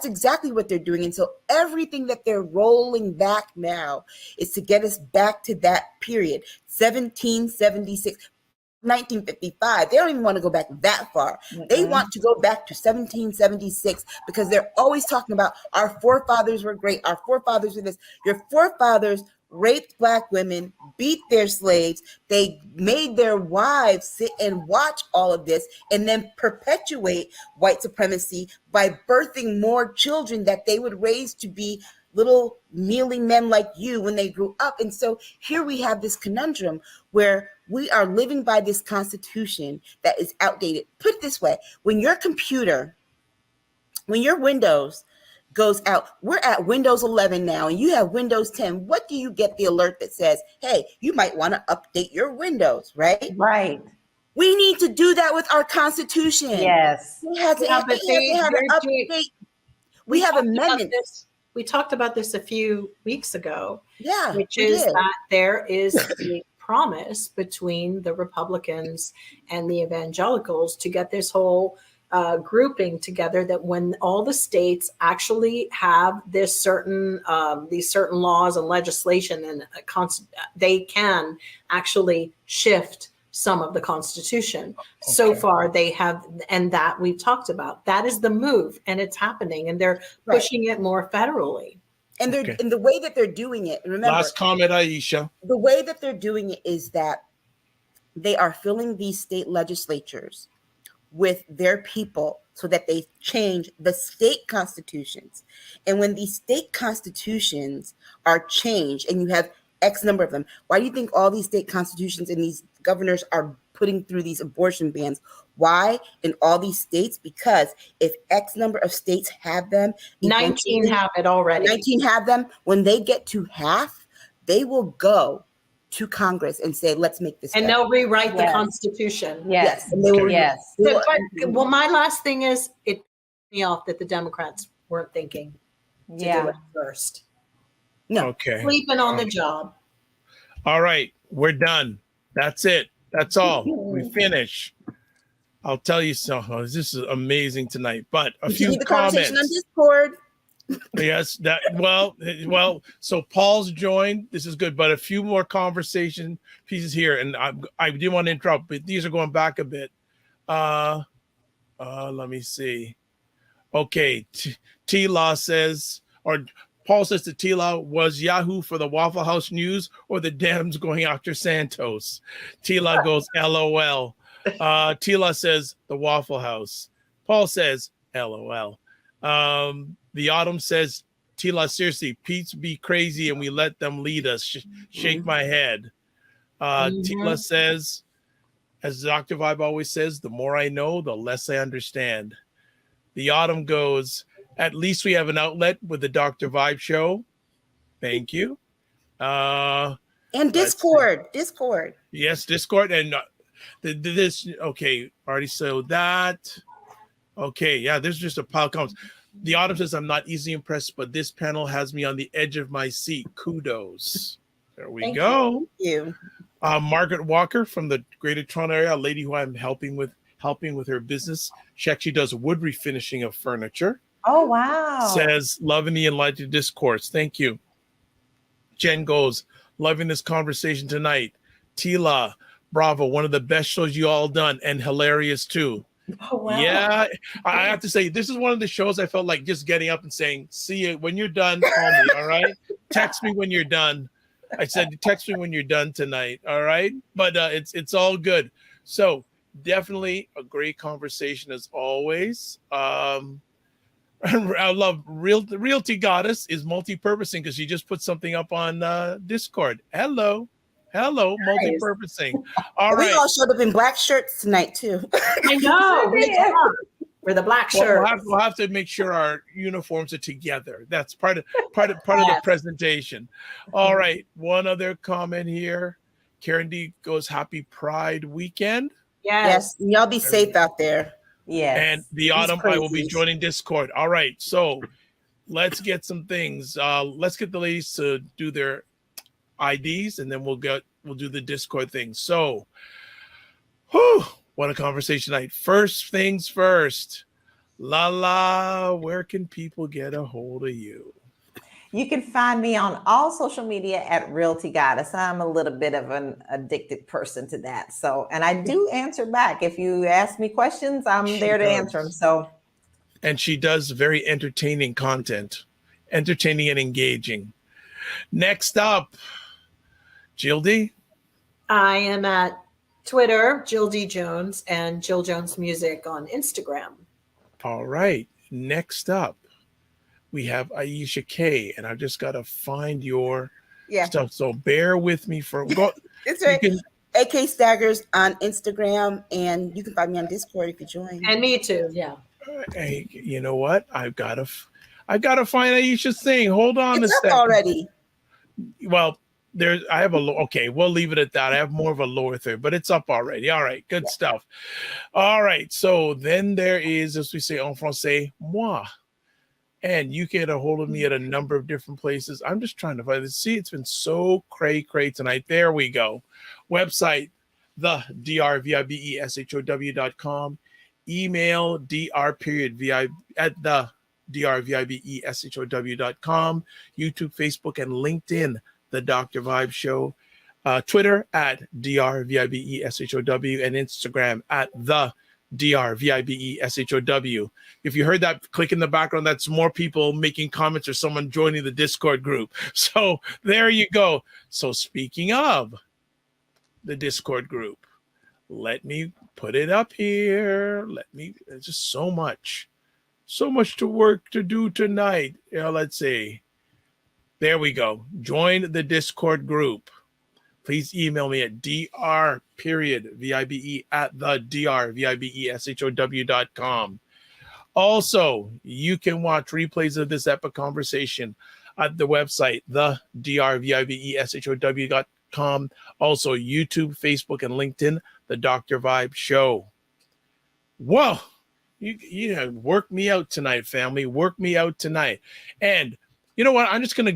exactly what they're doing. And so everything that they're rolling back now is to get us back to that period, 1776. 1955. They don't even want to go back that far. They want to go back to 1776 because they're always talking about our forefathers were great. Our forefathers were this. Your forefathers raped Black women, beat their slaves. They made their wives sit and watch all of this and then perpetuate white supremacy by birthing more children that they would raise to be little kneeling men like you when they grew up. And so here we have this conundrum where we are living by this constitution that is outdated. Put it this way, when your Windows goes out, we're at Windows 11 now, and you have Windows 10, what do you get the alert that says, hey, you might want to update your Windows, right? Right. We need to do that with our constitution. Yes. We have to have an update. We have amendments. We talked about this a few weeks ago. Yeah. Which is that there is a promise between the Republicans and the evangelicals to get this whole grouping together, that when all the states actually have this these certain laws and legislation, and they can actually shift some of the Constitution. Okay. So far they have, and that we've talked about, that is the move, and it's happening, and they're pushing it more federally. And they're in the way that they're doing it. Remember, last comment, Aisha. The way that they're doing it is that they are filling these state legislatures with their people so that they change the state constitutions. And when these state constitutions are changed, and you have X number of them, why do you think all these state constitutions and these governors are putting through these abortion bans? Why in all these states? Because if X number of states have them, 19 have it already. 19 have them. When they get to half, they will go to Congress and say, let's make this and better. They'll rewrite the Constitution. Yes. And they will, Well, my last thing is, it pissed me off that the Democrats weren't thinking to do it first. No. Okay. Sleeping on the job. All right. We're done. That's it. That's all. We finish. I'll tell you something. This is amazing tonight. But a few comments. On Discord. Yes, that well. So Paul's joined. This is good, but a few more conversation pieces here, and I didn't want to interrupt, but these are going back a bit. Let me see. Okay, T-Law says, or Paul says to T-Law, was Yahoo for the Waffle House news or the Dems going after Santos? T-Law goes, LOL. T-Law says the Waffle House. Paul says, LOL. The Autumn says, T-Law, seriously, Pete's be crazy and we let them lead us. Shake my head. T-Law says, as Dr. Vibe always says, the more I know, the less I understand. The Autumn goes, at least we have an outlet with the Dr. Vibe show. Thank you. And Discord. Yes, Discord. And this, okay, already so that. Okay, yeah, there's just a pile of comments. The Autumn says, I'm not easily impressed, but this panel has me on the edge of my seat. Kudos. There we go. Thank you. Margaret Walker from the Greater Toronto area, a lady who I'm helping with her business. She actually does wood refinishing of furniture. Oh, wow. Says, loving the enlightened discourse. Thank you. Jen goes, loving this conversation tonight. Tila, bravo. One of the best shows you all done, and hilarious too. Oh, wow. Yeah, I have to say, this is one of the shows I felt like just getting up and saying, see you when you're done, call me, all right? Text me when you're done. I said, text me when you're done tonight, all right? But it's all good. So definitely a great conversation as always. I love Realty Goddess is multi-purposing because she just put something up on Discord. Hello, multi-purposing. All right. We all showed up in black shirts tonight too. I know. For the black Well, shirt. we'll have to make sure our uniforms are together. That's part of the presentation. All right. One other comment here. Karen D goes, happy Pride weekend. Yes. Y'all be safe out there. Yes. And the autumn, I will be joining Discord. All right. So let's get some things. Let's get the ladies to do their IDs, and then we'll do the Discord thing. So, what a conversation night. First things first. LaLa, where can people get a hold of you? You can find me on all social media at Realty Goddess. I'm a little bit of an addicted person to that. So, and I do answer back. If you ask me questions, I'm there to answer them. So, and she does very entertaining content, entertaining and engaging. Next up, Jill D. I am at Twitter, Jill D. Jones, and Jill Jones Music on Instagram. All right. Next up, we have Aisha K. And I've just got to find your stuff. So bear with me for it's right. AK Staggers on Instagram, and you can find me on Discord if you join. And me too. Yeah. Hey, you know what? I've got to find Aisha's thing. Hold on a second. Already. Well, okay, we'll leave it at that. I have more of a lower third, but it's up already. All right, good stuff. All right, so then there is, as we say en français, moi. And you get a hold of me at a number of different places. I'm just trying to find this. See, it's been so cray tonight. There we go. Website, the drvibeshow.com. Email dr.vibe at the drvibeshow.com. YouTube, Facebook, and LinkedIn, The Dr. Vibe Show. Twitter at drvibeshow, and Instagram at the drvibeshow. If you heard that click in the background, that's more people making comments or someone joining the Discord group. So there you go. So speaking of the Discord group, let me put it up here. There's just so much to work to do tonight. Let's see. There we go. Join the Discord group. Please email me at dr.vibe@the drvibeshow.com. Also, you can watch replays of this epic conversation at the website, the drvibeshow.com. Also, YouTube, Facebook, and LinkedIn, The Dr. Vibe Show. Whoa! You work me out tonight, family. Work me out tonight. And you know what? I'm just gonna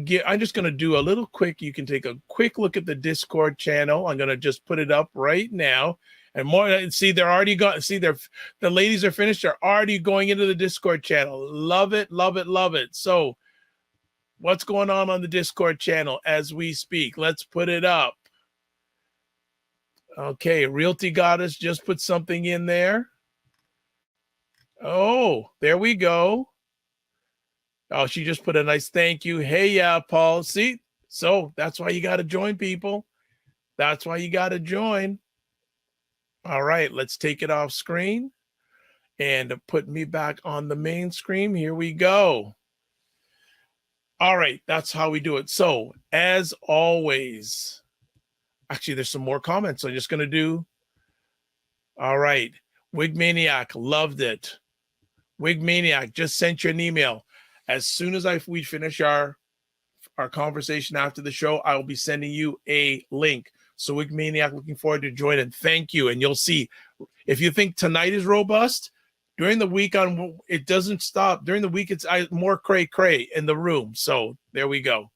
do a little quick. You can take a quick look at the Discord channel. I'm gonna just put it up right now. And more, see, they're already got. See, the ladies are finished. They're already going into the Discord channel. Love it, love it, love it. So, what's going on the Discord channel as we speak? Let's put it up. Okay, Realty Goddess just put something in there. Oh, there we go. Oh, she just put a nice thank you. Hey, yeah, Paul. See? So that's why you got to join, people. That's why you got to join. All right, let's take it off screen and put me back on the main screen. Here we go. All right, that's how we do it. So as always, actually, there's some more comments. I'm just going to do. All right. Wig Maniac, loved it. Wig Maniac just sent you an email. As soon as we finish our conversation after the show, I will be sending you a link. So Wig Maniac, looking forward to joining. Thank you. And you'll see, if you think tonight is robust, during the week it doesn't stop. During the week, it's more cray in the room. So there we go.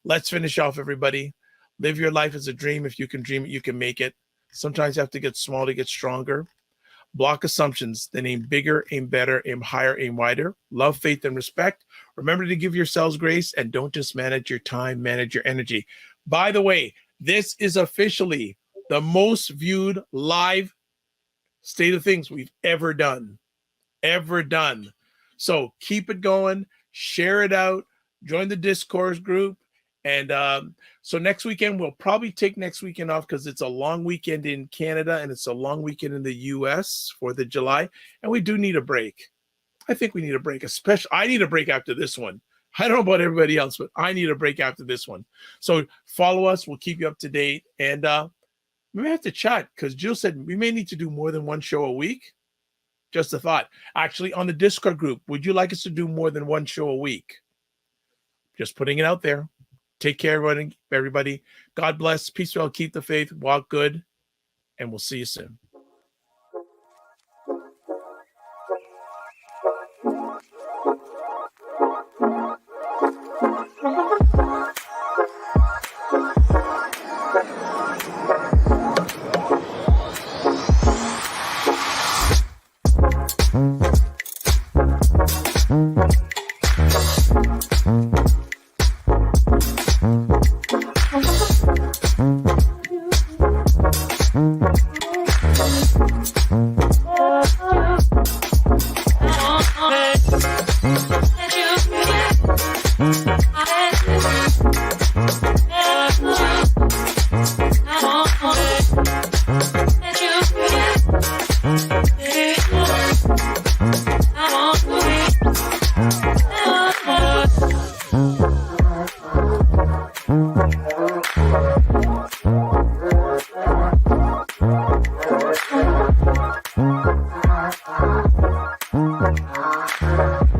Let's finish off, everybody. Live your life as a dream. If you can dream it, you can make it. Sometimes you have to get small to get stronger. Block assumptions, then aim bigger, aim better, aim higher, aim wider. Love, faith, and respect. Remember to give yourselves grace, and don't just manage your time, manage your energy. By the way, this is officially the most viewed live State of Things we've ever done. So keep it going, share it out, join the Discord group. And so next weekend, we'll probably take next weekend off because it's a long weekend in Canada and it's a long weekend in the US, 4th of July. And we do need a break. I think we need a break. I need a break after this one. I don't know about everybody else, but I need a break after this one. So follow us. We'll keep you up to date. And we may have to chat because Jill said we may need to do more than one show a week. Just a thought. Actually, on the Discord group, would you like us to do more than one show a week? Just putting it out there. Take care, everybody. God bless. Peace well. Keep the faith. Walk good. And we'll see you soon. Thank you.